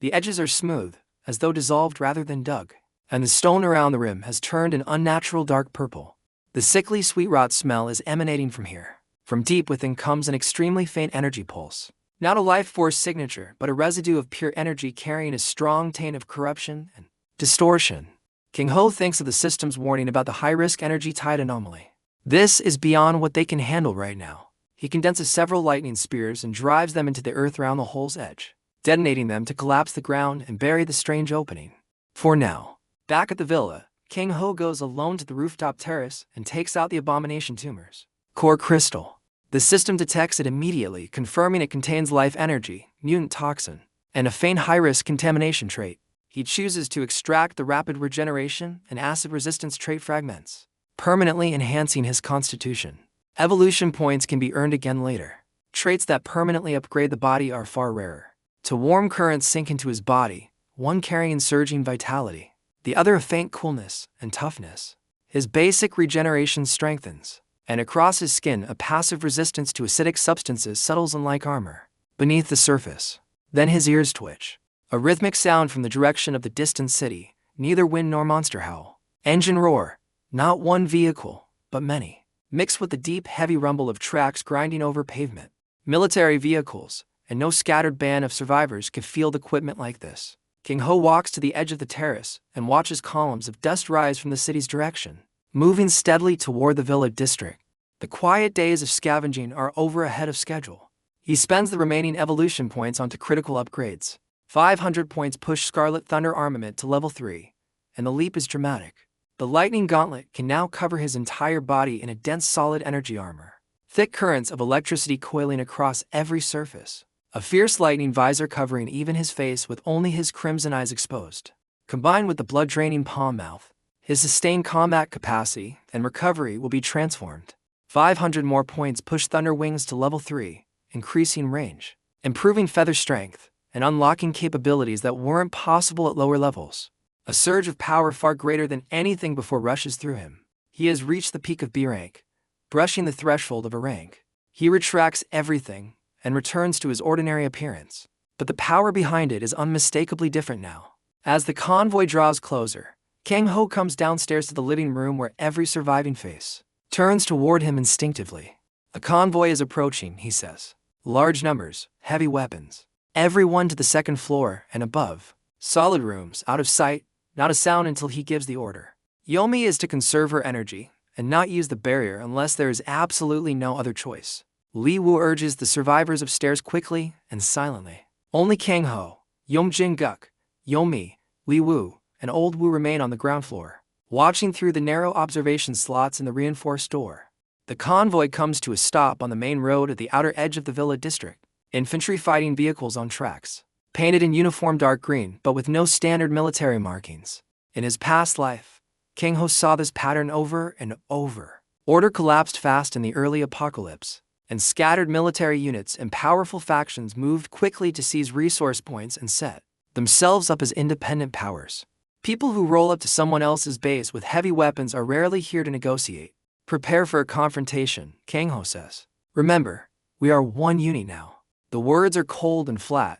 The edges are smooth, as though dissolved rather than dug, and the stone around the rim has turned an unnatural dark purple. The sickly sweet rot smell is emanating from here. From deep within comes an extremely faint energy pulse. Not a life force signature, but a residue of pure energy carrying a strong taint of corruption and distortion. Kang Ho thinks of the system's warning about the high-risk energy tide anomaly. This is beyond what they can handle right now. He condenses several lightning spears and drives them into the earth around the hole's edge, detonating them to collapse the ground and bury the strange opening. For now, back at the villa, Kang Ho goes alone to the rooftop terrace and takes out the abomination tumor's core crystal. The system detects it immediately, confirming it contains life energy, mutant toxin, and a faint high-risk contamination trait. He chooses to extract the rapid regeneration and acid resistance trait fragments, permanently enhancing his constitution. Evolution points can be earned again later. Traits that permanently upgrade the body are far rarer. To warm currents sink into his body, one carrying surging vitality, the other a faint coolness and toughness. His basic regeneration strengthens, and across his skin a passive resistance to acidic substances settles in like armor. Beneath the surface, then his ears twitch. A rhythmic sound from the direction of the distant city, neither wind nor monster howl. Engine roar, not one vehicle, but many, mixed with the deep, heavy rumble of tracks grinding over pavement. Military vehicles, and no scattered band of survivors could field equipment like this. Kang Ho walks to the edge of the terrace and watches columns of dust rise from the city's direction, moving steadily toward the villa district. The quiet days of scavenging are over ahead of schedule. He spends the remaining evolution points onto critical upgrades. 500 points push Scarlet Thunder armament to level 3, and the leap is dramatic. The lightning gauntlet can now cover his entire body in a dense solid energy armor. Thick currents of electricity coiling across every surface. A fierce lightning visor covering even his face with only his crimson eyes exposed. Combined with the blood-draining palm mouth, his sustained combat capacity and recovery will be transformed. 500 more points push Thunder Wings to level 3, increasing range, improving feather strength, and unlocking capabilities that weren't possible at lower levels. A surge of power far greater than anything before rushes through him. He has reached the peak of B rank, brushing the threshold of a rank. He retracts everything and returns to his ordinary appearance. But the power behind it is unmistakably different now. As the convoy draws closer, Kang Ho comes downstairs to the living room where every surviving face turns toward him instinctively. A convoy is approaching, he says. Large numbers, heavy weapons. Everyone to the second floor and above. Solid rooms, out of sight, not a sound until he gives the order. Yomi is to conserve her energy and not use the barrier unless there is absolutely no other choice. Li Wu urges the survivors upstairs quickly and silently. Only Kang Ho, Yom Jin Guk, Yomi, Li Wu, and Old Wu remain on the ground floor, watching through the narrow observation slots in the reinforced door. The convoy comes to a stop on the main road at the outer edge of the villa district. Infantry fighting vehicles on tracks, painted in uniform dark green but with no standard military markings. In his past life, Kang Ho saw this pattern over and over. Order collapsed fast in the early apocalypse, and scattered military units and powerful factions moved quickly to seize resource points and set themselves up as independent powers. People who roll up to someone else's base with heavy weapons are rarely here to negotiate. Prepare for a confrontation, Kang Ho says. Remember, we are one unit now. The words are cold and flat,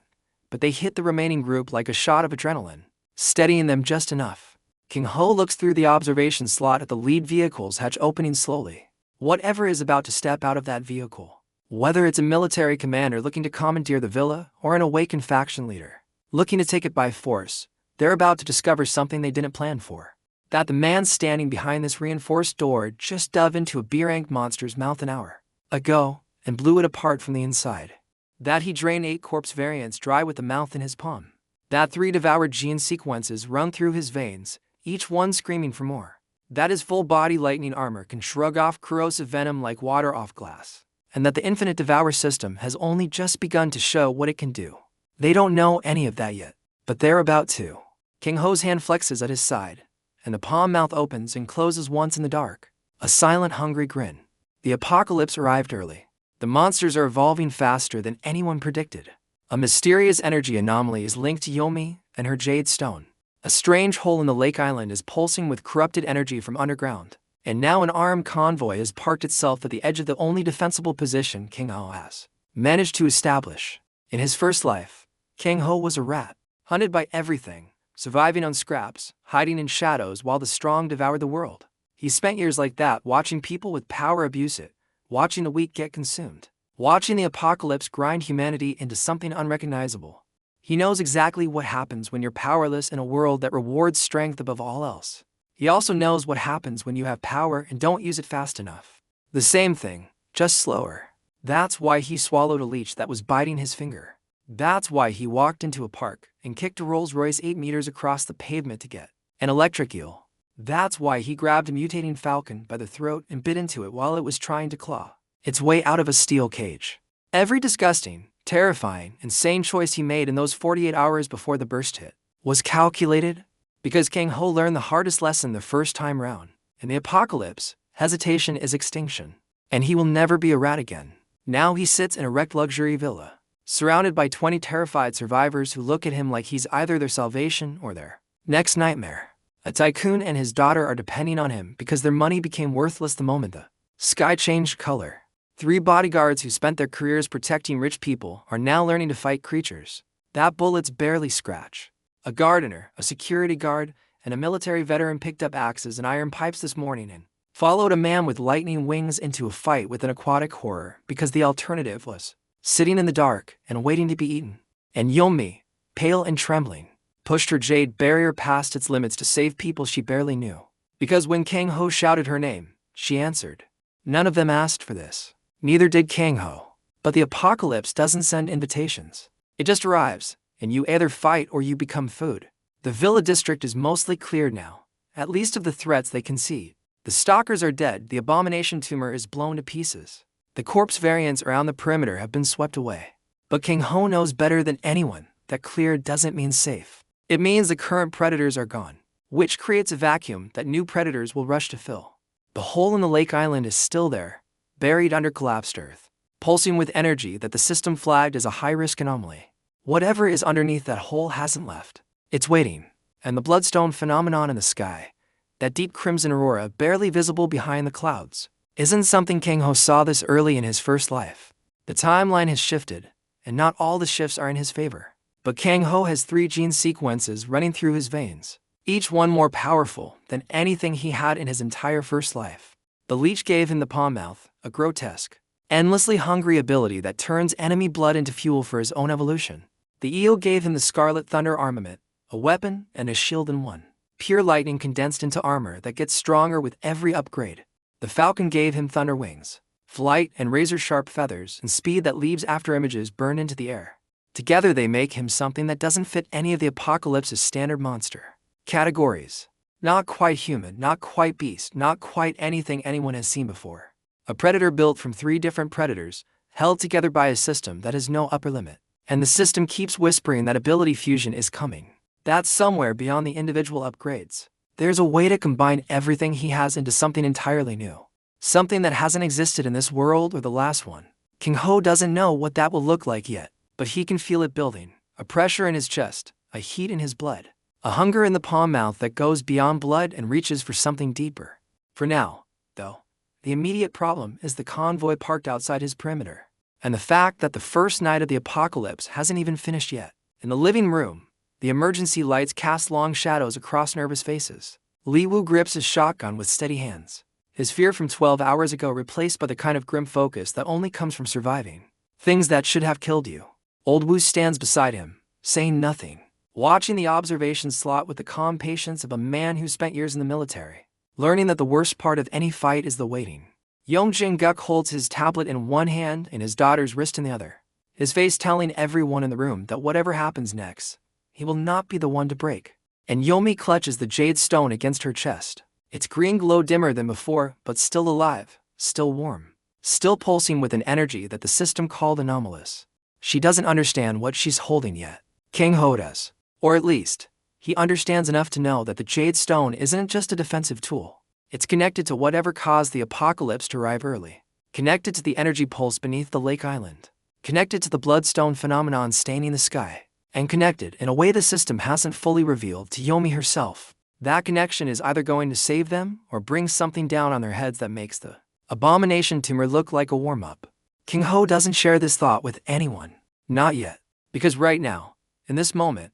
but they hit the remaining group like a shot of adrenaline, steadying them just enough. Kang Ho looks through the observation slot at the lead vehicle's hatch opening slowly. Whatever is about to step out of that vehicle, whether it's a military commander looking to commandeer the villa or an awakened faction leader looking to take it by force, they're about to discover something they didn't plan for. That the man standing behind this reinforced door just dove into a beer-anked monster's mouth an hour ago and blew it apart from the inside. That he drained 8 corpse variants dry with the mouth in his palm. That 3 devoured gene sequences run through his veins, each one screaming for more. That his full-body lightning armor can shrug off corrosive venom like water off glass. And that the Infinite Devour System has only just begun to show what it can do. They don't know any of that yet, but they're about to. Kang Ho's hand flexes at his side, and the palm mouth opens and closes once in the dark. A silent, hungry grin. The apocalypse arrived early. The monsters are evolving faster than anyone predicted. A mysterious energy anomaly is linked to Yomi and her jade stone. A strange hole in the lake island is pulsing with corrupted energy from underground. And now an armed convoy has parked itself at the edge of the only defensible position Kang Ho has managed to establish. In his first life, Kang Ho was a rat, hunted by everything, surviving on scraps, hiding in shadows while the strong devoured the world. He spent years like that watching people with power abuse it, watching the weak get consumed, watching the apocalypse grind humanity into something unrecognizable. He knows exactly what happens when you're powerless in a world that rewards strength above all else. He also knows what happens when you have power and don't use it fast enough. The same thing, just slower. That's why he swallowed a leech that was biting his finger. That's why he walked into a park and kicked a Rolls-Royce 8 meters across the pavement to get an electric eel. That's why he grabbed a mutating falcon by the throat and bit into it while it was trying to claw its way out of a steel cage. Every disgusting, terrifying, insane choice he made in those 48 hours before the burst hit was calculated, because Kang Ho learned the hardest lesson the first time round. In the apocalypse, hesitation is extinction, and he will never be a rat again. Now he sits in a wrecked luxury villa, surrounded by 20 terrified survivors who look at him like he's either their salvation or their next nightmare. A tycoon and his daughter are depending on him because their money became worthless the moment the sky changed color. 3 bodyguards who spent their careers protecting rich people are now learning to fight creatures that bullets barely scratch. A gardener, a security guard, and a military veteran picked up axes and iron pipes this morning and followed a man with lightning wings into a fight with an aquatic horror because the alternative was sitting in the dark and waiting to be eaten. And Yomi, pale and trembling, pushed her jade barrier past its limits to save people she barely knew. Because when Kang Ho shouted her name, she answered. None of them asked for this. Neither did Kang Ho. But the apocalypse doesn't send invitations. It just arrives, and you either fight or you become food. The villa district is mostly cleared now, at least of the threats they can see. The stalkers are dead, the abomination tumor is blown to pieces. The corpse variants around the perimeter have been swept away. But Kang Ho knows better than anyone that clear doesn't mean safe. It means the current predators are gone, which creates a vacuum that new predators will rush to fill. The hole in the lake island is still there, buried under collapsed earth, pulsing with energy that the system flagged as a high-risk anomaly. Whatever is underneath that hole hasn't left. It's waiting, and the bloodstone phenomenon in the sky, that deep crimson aurora barely visible behind the clouds, isn't something Kang Ho saw this early in his first life. The timeline has shifted, and not all the shifts are in his favor. But Kang Ho has 3 gene sequences running through his veins, each one more powerful than anything he had in his entire first life. The leech gave him the palm mouth, a grotesque, endlessly hungry ability that turns enemy blood into fuel for his own evolution. The eel gave him the scarlet thunder armament, a weapon and a shield in one. Pure lightning condensed into armor that gets stronger with every upgrade. The falcon gave him thunder wings, flight and razor-sharp feathers, and speed that leaves after images burn into the air. Together they make him something that doesn't fit any of the apocalypse's standard monster categories. Not quite human, not quite beast, not quite anything anyone has seen before. A predator built from 3 different predators, held together by a system that has no upper limit. And the system keeps whispering that ability fusion is coming. That's somewhere beyond the individual upgrades. There's a way to combine everything he has into something entirely new. Something that hasn't existed in this world or the last one. Kang Ho doesn't know what that will look like yet, but he can feel it building. A pressure in his chest, a heat in his blood. A hunger in the palm mouth that goes beyond blood and reaches for something deeper. For now, though, the immediate problem is the convoy parked outside his perimeter. And the fact that the first night of the apocalypse hasn't even finished yet. In the living room, the emergency lights cast long shadows across nervous faces. Li Wu grips his shotgun with steady hands. His fear from 12 hours ago replaced by the kind of grim focus that only comes from surviving. Things that should have killed you. Old Wu stands beside him, saying nothing. Watching the observation slot with the calm patience of a man who spent years in the military. Learning that the worst part of any fight is the waiting. Yong Guk holds his tablet in one hand and his daughter's wrist in the other. His face telling everyone in the room that whatever happens next, he will not be the one to break. And Yomi clutches the jade stone against her chest. Its green glow dimmer than before, but still alive, still warm, still pulsing with an energy that the system called anomalous. She doesn't understand what she's holding yet. Kang Ho does. Or at least, he understands enough to know that the jade stone isn't just a defensive tool. It's connected to whatever caused the apocalypse to arrive early. Connected to the energy pulse beneath the lake island. Connected to the bloodstone phenomenon staining the sky. And connected in a way the system hasn't fully revealed to Yomi herself. That connection is either going to save them or bring something down on their heads that makes the abomination tumor look like a warm-up. Kang Ho doesn't share this thought with anyone. Not yet. Because right now, in this moment,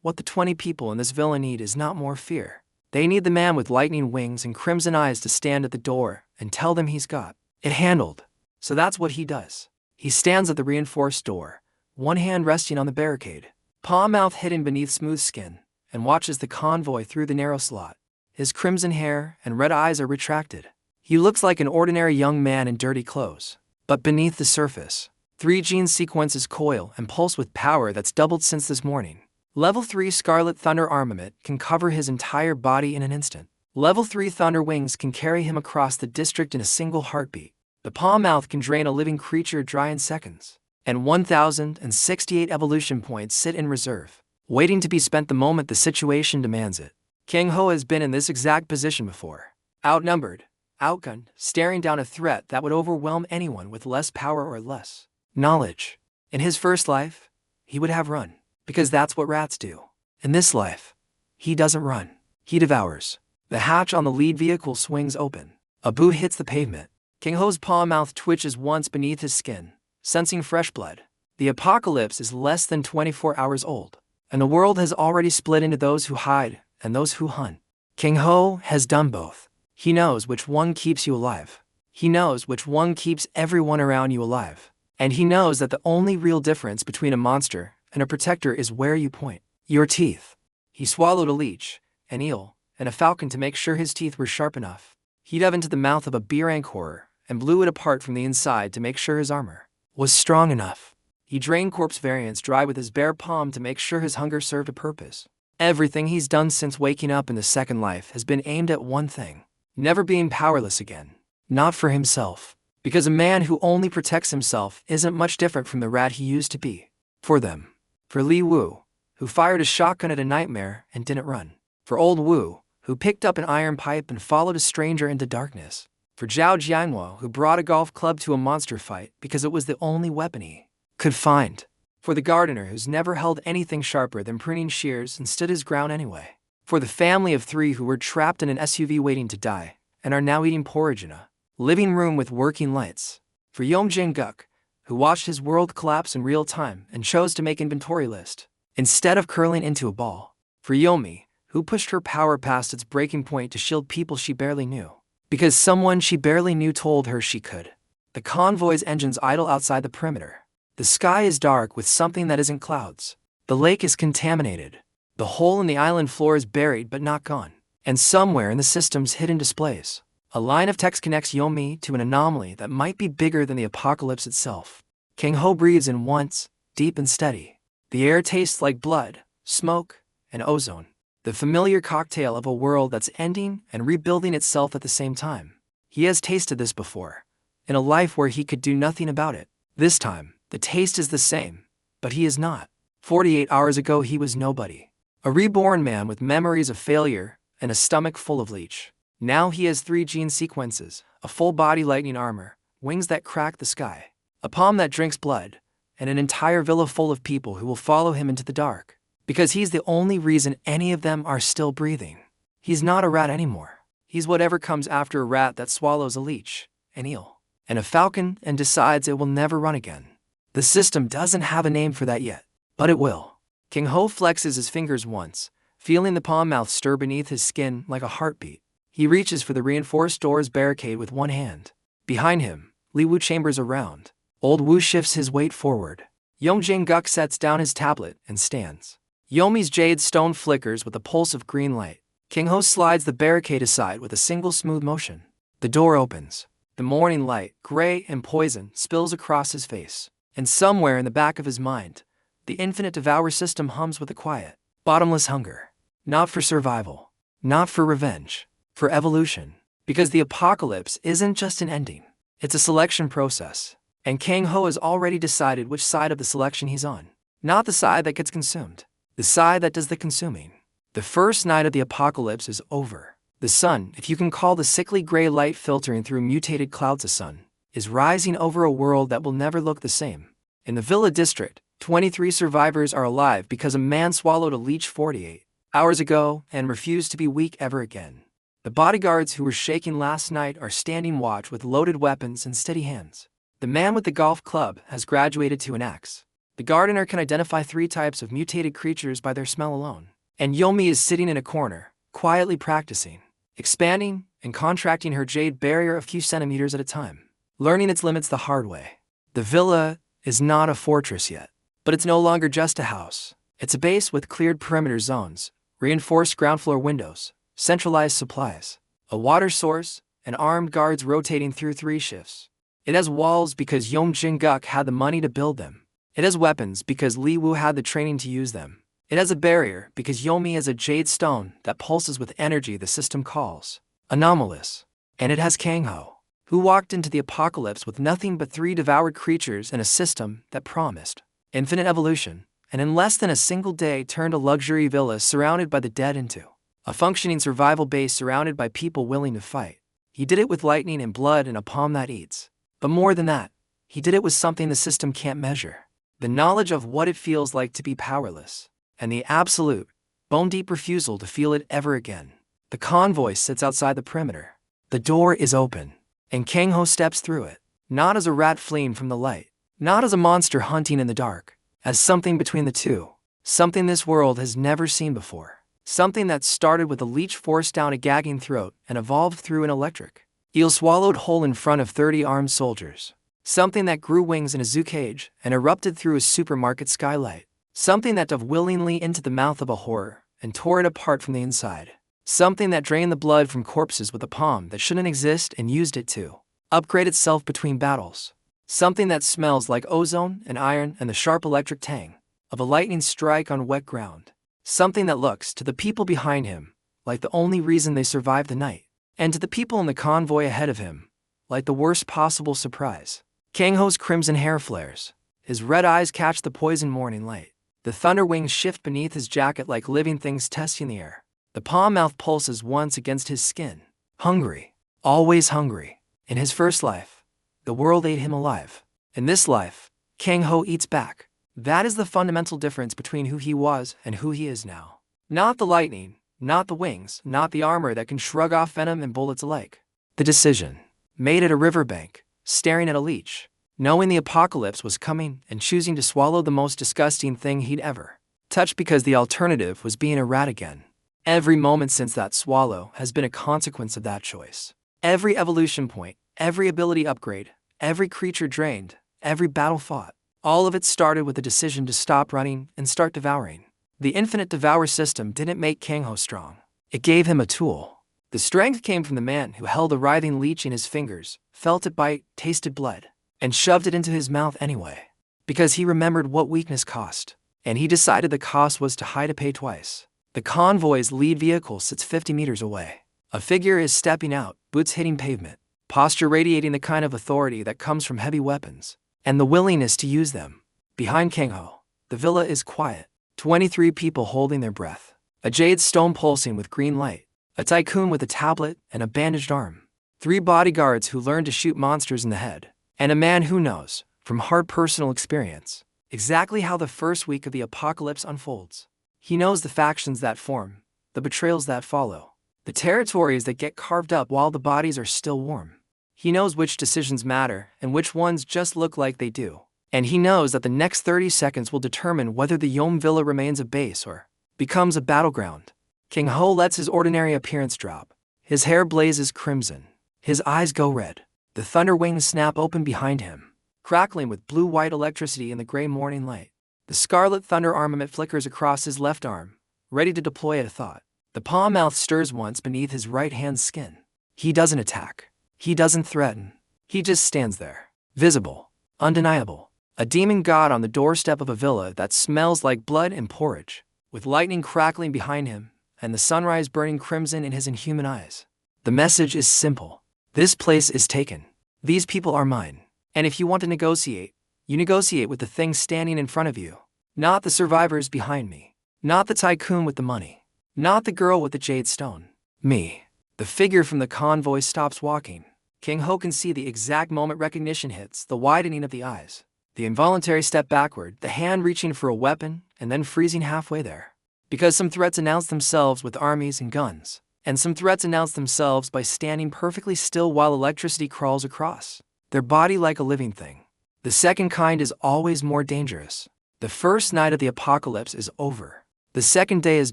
what the 20 people in this villa need is not more fear. They need the man with lightning wings and crimson eyes to stand at the door and tell them he's got it handled. So that's what he does. He stands at the reinforced door, one hand resting on the barricade, palm mouth hidden beneath smooth skin, and watches the convoy through the narrow slot. His crimson hair and red eyes are retracted. He looks like an ordinary young man in dirty clothes. But beneath the surface, 3 gene sequences coil and pulse with power that's doubled since this morning. Level 3 Scarlet Thunder armament can cover his entire body in an instant. Level 3 Thunder Wings can carry him across the district in a single heartbeat. The palm mouth can drain a living creature dry in seconds. And 1,068 evolution points sit in reserve, waiting to be spent the moment the situation demands it. Kang Ho has been in this exact position before. Outnumbered, outgunned, staring down a threat that would overwhelm anyone with less power or less knowledge. In his first life, he would have run. Because that's what rats do. In this life, he doesn't run. He devours. The hatch on the lead vehicle swings open. A boot hits the pavement. Kang Ho's palm mouth twitches once beneath his skin, sensing fresh blood. The apocalypse is less than 24 hours old, and the world has already split into those who hide and those who hunt. Kang Ho has done both. He knows which one keeps you alive. He knows which one keeps everyone around you alive. And he knows that the only real difference between a monster and a protector is where you point your teeth. He swallowed a leech, an eel, and a falcon to make sure his teeth were sharp enough. He dove into the mouth of a beer anchor and blew it apart from the inside to make sure his armor was strong enough. He drained corpse variants dry with his bare palm to make sure his hunger served a purpose. Everything he's done since waking up in the second life has been aimed at one thing: never being powerless again. Not for himself. Because a man who only protects himself isn't much different from the rat he used to be. For them. For Li Wu, who fired a shotgun at a nightmare and didn't run. For old Wu, who picked up an iron pipe and followed a stranger into darkness. For Zhao Jianhuo, who brought a golf club to a monster fight because it was the only weapon he could find. For the gardener who's never held anything sharper than pruning shears and stood his ground anyway. For the family of 3 who were trapped in an SUV waiting to die and are now eating porridge in a living room with working lights. For Guk, who watched his world collapse in real time and chose to make inventory list instead of curling into a ball. For Yomi, who pushed her power past its breaking point to shield people she barely knew. Because someone she barely knew told her she could. The convoy's engines idle outside the perimeter. The sky is dark with something that isn't clouds. The lake is contaminated. The hole in the island floor is buried but not gone. And somewhere in the system's hidden displays, a line of text connects Yomi to an anomaly that might be bigger than the apocalypse itself. Kang Ho breathes in once, deep and steady. The air tastes like blood, smoke, and ozone. The familiar cocktail of a world that's ending and rebuilding itself at the same time. He has tasted this before. in a life where he could do nothing about it. This time, the taste is the same, but he is not. 48 hours ago he was nobody. A reborn man with memories of failure and a stomach full of leech. Now he has 3 gene sequences, a full-body lightning armor, wings that crack the sky, a palm that drinks blood, and an entire villa full of people who will follow him into the dark. Because he's the only reason any of them are still breathing. He's not a rat anymore. He's whatever comes after a rat that swallows a leech, an eel, and a falcon and decides it will never run again. The system doesn't have a name for that yet, but it will. Kang Ho flexes his fingers once, feeling the palm mouth stir beneath his skin like a heartbeat. He reaches for the reinforced door's barricade with one hand. Behind him, Li Wu chambers around. Old Wu shifts his weight forward. Yom Jin-guk sets down his tablet and stands. Yomi's jade stone flickers with a pulse of green light. Kang Ho slides the barricade aside with a single smooth motion. The door opens. The morning light, gray and poison, spills across his face. And somewhere in the back of his mind, the Infinite Devour System hums with a quiet, bottomless hunger. Not for survival. Not for revenge. For evolution. Because the apocalypse isn't just an ending. It's a selection process. And Kang Ho has already decided which side of the selection he's on. Not the side that gets consumed. The side that does the consuming. The first night of the apocalypse is over. The sun, if you can call the sickly gray light filtering through mutated clouds a sun, is rising over a world that will never look the same. In the Villa District, 23 survivors are alive because a man swallowed a leech 48 hours ago and refused to be weak ever again. The bodyguards who were shaking last night are standing watch with loaded weapons and steady hands. The man with the golf club has graduated to an axe. The gardener can identify 3 types of mutated creatures by their smell alone. And Yomi is sitting in a corner, quietly practicing, expanding and contracting her jade barrier a few centimeters at a time, learning its limits the hard way. The villa is not a fortress yet, but it's no longer just a house. It's a base with cleared perimeter zones, reinforced ground floor windows, centralized supplies, a water source, and armed guards rotating through 3 shifts. It has walls because Yom Jin-guk had the money to build them. It has weapons because Li Wu had the training to use them. It has a barrier because Yomi has a jade stone that pulses with energy the system calls anomalous. And it has Kang Ho, who walked into the apocalypse with nothing but 3 devoured creatures and a system that promised infinite evolution, and in less than a single day turned a luxury villa surrounded by the dead into a functioning survival base surrounded by people willing to fight. He did it with lightning and blood and a palm that eats. But more than that, he did it with something the system can't measure. The knowledge of what it feels like to be powerless. And the absolute, bone-deep refusal to feel it ever again. The convoy sits outside the perimeter. The door is open, and Kang Ho steps through it, not as a rat fleeing from the light, not as a monster hunting in the dark, as something between the two, something this world has never seen before, something that started with a leech forced down a gagging throat and evolved through an electric eel swallowed whole in front of 30 armed soldiers, something that grew wings in a zoo cage and erupted through a supermarket skylight. Something that dove willingly into the mouth of a horror and tore it apart from the inside. Something that drained the blood from corpses with a palm that shouldn't exist and used it to upgrade itself between battles. Something that smells like ozone and iron and the sharp electric tang of a lightning strike on wet ground. Something that looks to the people behind him like the only reason they survived the night, and to the people in the convoy ahead of him like the worst possible surprise. Kang Ho's crimson hair flares. His red eyes catch the poison morning light. The thunder wings shift beneath his jacket like living things testing the air. The palm mouth pulses once against his skin. Hungry. Always hungry. In his first life, the world ate him alive. In this life, Kang Ho eats back. That is the fundamental difference between who he was and who he is now. Not the lightning, not the wings, not the armor that can shrug off venom and bullets alike. The decision. Made at a riverbank, staring at a leech. Knowing the apocalypse was coming and choosing to swallow the most disgusting thing he'd ever touched because the alternative was being a rat again. Every moment since that swallow has been a consequence of that choice. Every evolution point, every ability upgrade, every creature drained, every battle fought. All of it started with a decision to stop running and start devouring. The Infinite Devour System didn't make Kang Ho strong. It gave him a tool. The strength came from the man who held a writhing leech in his fingers, felt it bite, tasted blood, and shoved it into his mouth anyway. Because he remembered what weakness cost, and he decided the cost was too high to pay twice. The convoy's lead vehicle sits 50 meters away. A figure is stepping out, boots hitting pavement. posture radiating the kind of authority that comes from heavy weapons, and the willingness to use them. Behind Kang Ho, the villa is quiet. 23 people holding their breath. A jade stone pulsing with green light. A tycoon with a tablet and a bandaged arm. 3 bodyguards who learn to shoot monsters in the head. And a man who knows, from hard personal experience, exactly how the first week of the apocalypse unfolds. He knows the factions that form, the betrayals that follow, the territories that get carved up while the bodies are still warm. He knows which decisions matter and which ones just look like they do. And he knows that the next 30 seconds will determine whether the Yom Villa remains a base or becomes a battleground. Kang Ho lets his ordinary appearance drop. His hair blazes crimson. His eyes go red. The thunder wings snap open behind him, crackling with blue-white electricity in the gray morning light. The scarlet thunder armament flickers across his left arm, ready to deploy at a thought. The palm mouth stirs once beneath his right hand's skin. He doesn't attack. He doesn't threaten. He just stands there, visible, undeniable. A demon god on the doorstep of a villa that smells like blood and porridge, with lightning crackling behind him and the sunrise burning crimson in his inhuman eyes. The message is simple. This place is taken. These people are mine. And if you want to negotiate, you negotiate with the thing standing in front of you. Not the survivors behind me. Not the tycoon with the money. Not the girl with the jade stone. Me. The figure from the convoy stops walking. Kang Ho can see the exact moment recognition hits, the widening of the eyes. The involuntary step backward, the hand reaching for a weapon, and then freezing halfway there. Because some threats announce themselves with armies and guns, and some threats announce themselves by standing perfectly still while electricity crawls across their body like a living thing. The second kind is always more dangerous. The first night of the apocalypse is over. The second day has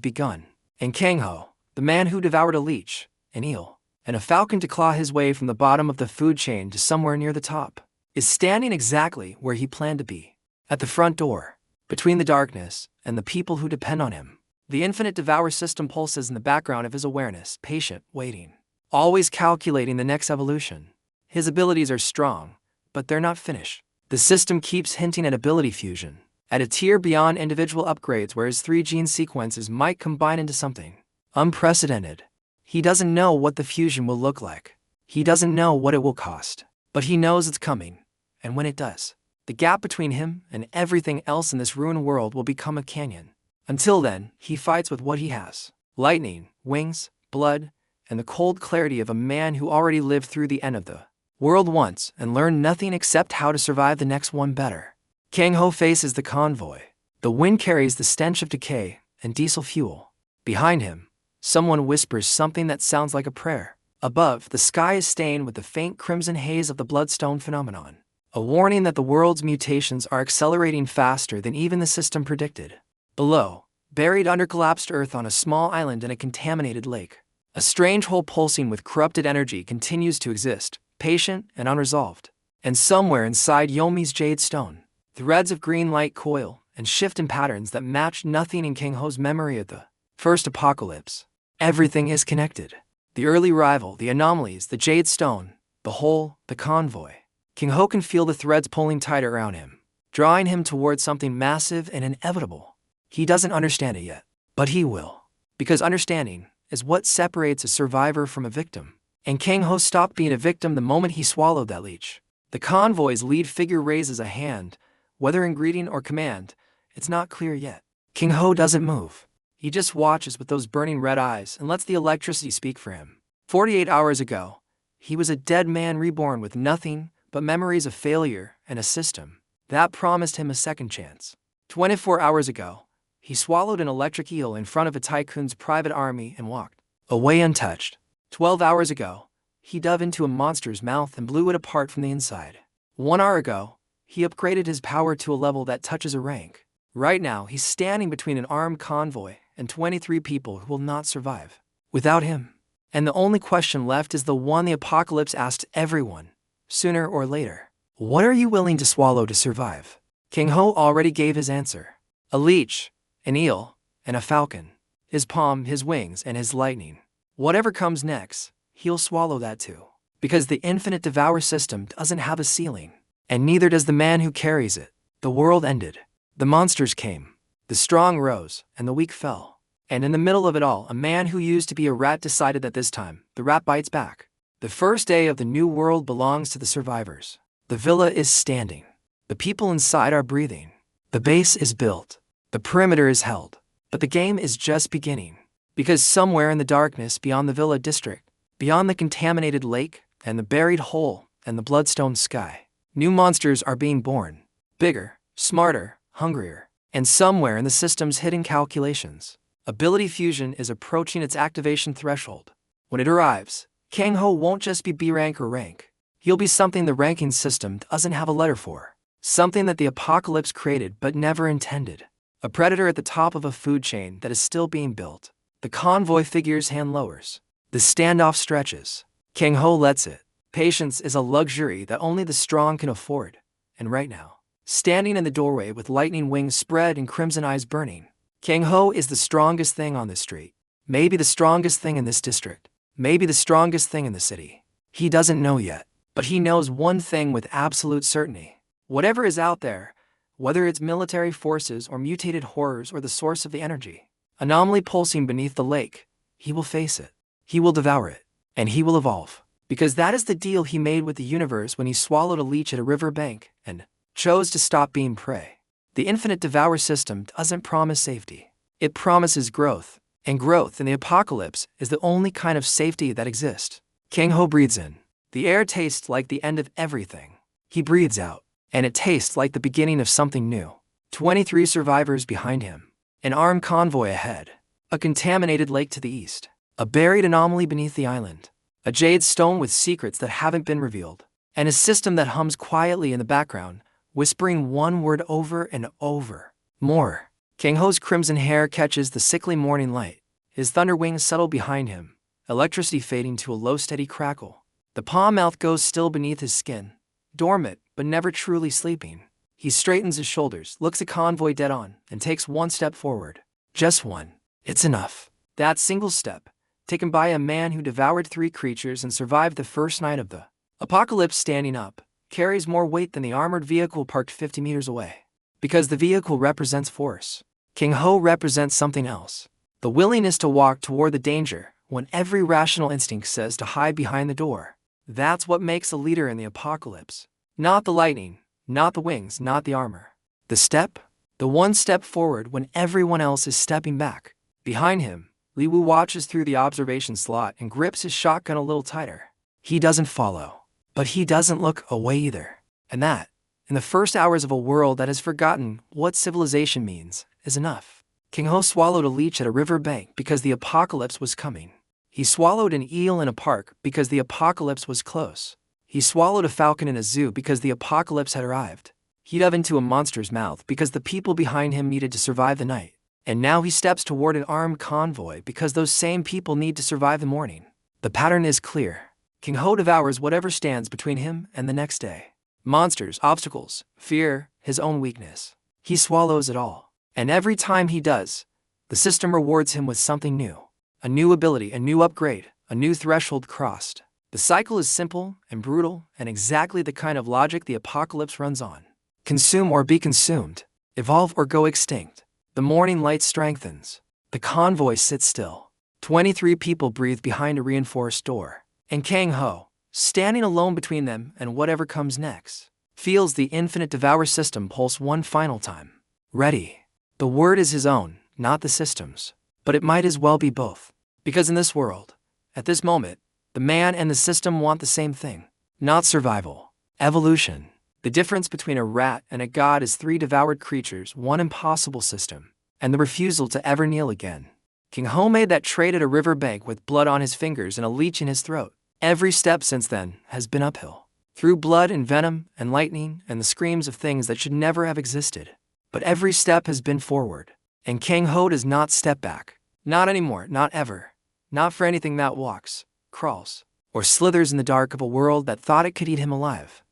begun, and Kang Ho, the man who devoured a leech, an eel, and a falcon to claw his way from the bottom of the food chain to somewhere near the top, is standing exactly where he planned to be, at the front door, between the darkness and the people who depend on him. The Infinite Devour System pulses in the background of his awareness, patient, waiting, always calculating the next evolution. His abilities are strong, but they're not finished. The system keeps hinting at ability fusion, at a tier beyond individual upgrades where his 3 gene sequences might combine into something unprecedented. He doesn't know what the fusion will look like. He doesn't know what it will cost, but he knows it's coming. And when it does, the gap between him and everything else in this ruined world will become a canyon. Until then, he fights with what he has. Lightning, wings, blood, and the cold clarity of a man who already lived through the end of the world once and learned nothing except how to survive the next one better. Kang Ho faces the convoy. The wind carries the stench of decay and diesel fuel. Behind him, someone whispers something that sounds like a prayer. Above, the sky is stained with the faint crimson haze of the bloodstone phenomenon. A warning that the world's mutations are accelerating faster than even the system predicted. Below, buried under collapsed earth on a small island in a contaminated lake, a strange hole pulsing with corrupted energy continues to exist, patient and unresolved. And somewhere inside Yomi's jade stone, threads of green light coil and shift in patterns that match nothing in Kang Ho's memory of the first apocalypse. Everything is connected. The early rival, the anomalies, the jade stone, the hole, the convoy. Kang Ho can feel the threads pulling tighter around him, drawing him towards something massive and inevitable. He doesn't understand it yet, but he will. Because understanding is what separates a survivor from a victim. And Kang Ho stopped being a victim the moment he swallowed that leech. The convoy's lead figure raises a hand, whether in greeting or command, it's not clear yet. Kang Ho doesn't move. He just watches with those burning red eyes and lets the electricity speak for him. 48 hours ago, he was a dead man reborn with nothing but memories of failure and a system that promised him a second chance. 24 hours ago, he swallowed an electric eel in front of a tycoon's private army and walked away untouched. 12 hours ago, he dove into a monster's mouth and blew it apart from the inside. 1 hour ago, he upgraded his power to a level that touches a rank. Right now, he's standing between an armed convoy and 23 people who will not survive without him. And the only question left is the one the apocalypse asked everyone, sooner or later. What are you willing to swallow to survive? Kang Ho already gave his answer. A leech, an eel, and a falcon. His palm, his wings, and his lightning. Whatever comes next, he'll swallow that too. Because the Infinite Devour System doesn't have a ceiling. And neither does the man who carries it. The world ended. The monsters came. The strong rose, and the weak fell. And in the middle of it all, a man who used to be a rat decided that this time, the rat bites back. The first day of the new world belongs to the survivors. The villa is standing. The people inside are breathing. The base is built. The perimeter is held. But the game is just beginning. Because somewhere in the darkness beyond the villa district, beyond the contaminated lake and the buried hole and the bloodstone sky, new monsters are being born. Bigger, smarter, hungrier. And somewhere in the system's hidden calculations, ability fusion is approaching its activation threshold. When it arrives, Kang Ho won't just be B rank or rank. He'll be something the ranking system doesn't have a letter for. Something that the apocalypse created but never intended. A predator at the top of a food chain that is still being built. The convoy figure's hand lowers. The standoff stretches. Kang Ho lets it. Patience is a luxury that only the strong can afford. And right now, standing in the doorway with lightning wings spread and crimson eyes burning, Kang Ho is the strongest thing on this street. Maybe the strongest thing in this district. Maybe the strongest thing in the city. He doesn't know yet, but he knows one thing with absolute certainty. Whatever is out there, whether it's military forces or mutated horrors or the source of the energy, anomaly pulsing beneath the lake, he will face it. He will devour it. And he will evolve. Because that is the deal he made with the universe when he swallowed a leech at a river bank and chose to stop being prey. The Infinite Devour System doesn't promise safety. It promises growth. And growth in the apocalypse is the only kind of safety that exists. Kang Ho breathes in. The air tastes like the end of everything. He breathes out. And it tastes like the beginning of something new. 23 survivors behind him. An armed convoy ahead. A contaminated lake to the east. A buried anomaly beneath the island. A jade stone with secrets that haven't been revealed. And a system that hums quietly in the background, whispering one word over and over. More. Kang Ho's crimson hair catches the sickly morning light. His thunder wings settle behind him, electricity fading to a low steady crackle. The palm mouth goes still beneath his skin, dormant but never truly sleeping. He straightens his shoulders, looks a convoy dead on, and takes one step forward. Just one. It's enough. That single step, taken by a man who devoured 3 creatures and survived the first night of the apocalypse standing up, carries more weight than the armored vehicle parked 50 meters away. Because the vehicle represents force. Kang Ho represents something else. The willingness to walk toward the danger when every rational instinct says to hide behind the door. That's what makes a leader in the apocalypse. Not the lightning, not the wings, not the armor. The step, the one step forward when everyone else is stepping back. Behind him, Li Wu watches through the observation slot and grips his shotgun a little tighter. He doesn't follow, but he doesn't look away either. And that, in the first hours of a world that has forgotten what civilization means, is enough. Kang Ho swallowed a leech at a river bank because the apocalypse was coming. He swallowed an eel in a park because the apocalypse was close. He swallowed a falcon in a zoo because the apocalypse had arrived. He dove into a monster's mouth because the people behind him needed to survive the night. And now he steps toward an armed convoy because those same people need to survive the morning. The pattern is clear. Kang Ho devours whatever stands between him and the next day. Monsters, obstacles, fear, his own weakness. He swallows it all. And every time he does, the system rewards him with something new. A new ability, a new upgrade, a new threshold crossed. The cycle is simple and brutal and exactly the kind of logic the apocalypse runs on. Consume or be consumed. Evolve or go extinct. The morning light strengthens. The convoy sits still. 23 people breathe behind a reinforced door. And Kang Ho, standing alone between them and whatever comes next, feels the Infinite Devour System pulse one final time. Ready. The word is his own, not the system's. But it might as well be both. Because in this world, at this moment, the man and the system want the same thing. Not survival. Evolution. The difference between a rat and a god is 3 devoured creatures, one impossible system, and the refusal to ever kneel again. Kang Ho made that trade at a riverbank with blood on his fingers and a leech in his throat. Every step since then has been uphill. Through blood and venom and lightning and the screams of things that should never have existed. But every step has been forward. And Kang Ho does not step back. Not anymore, not ever. Not for anything that walks, crawls, or slithers in the dark of a world that thought it could eat him alive.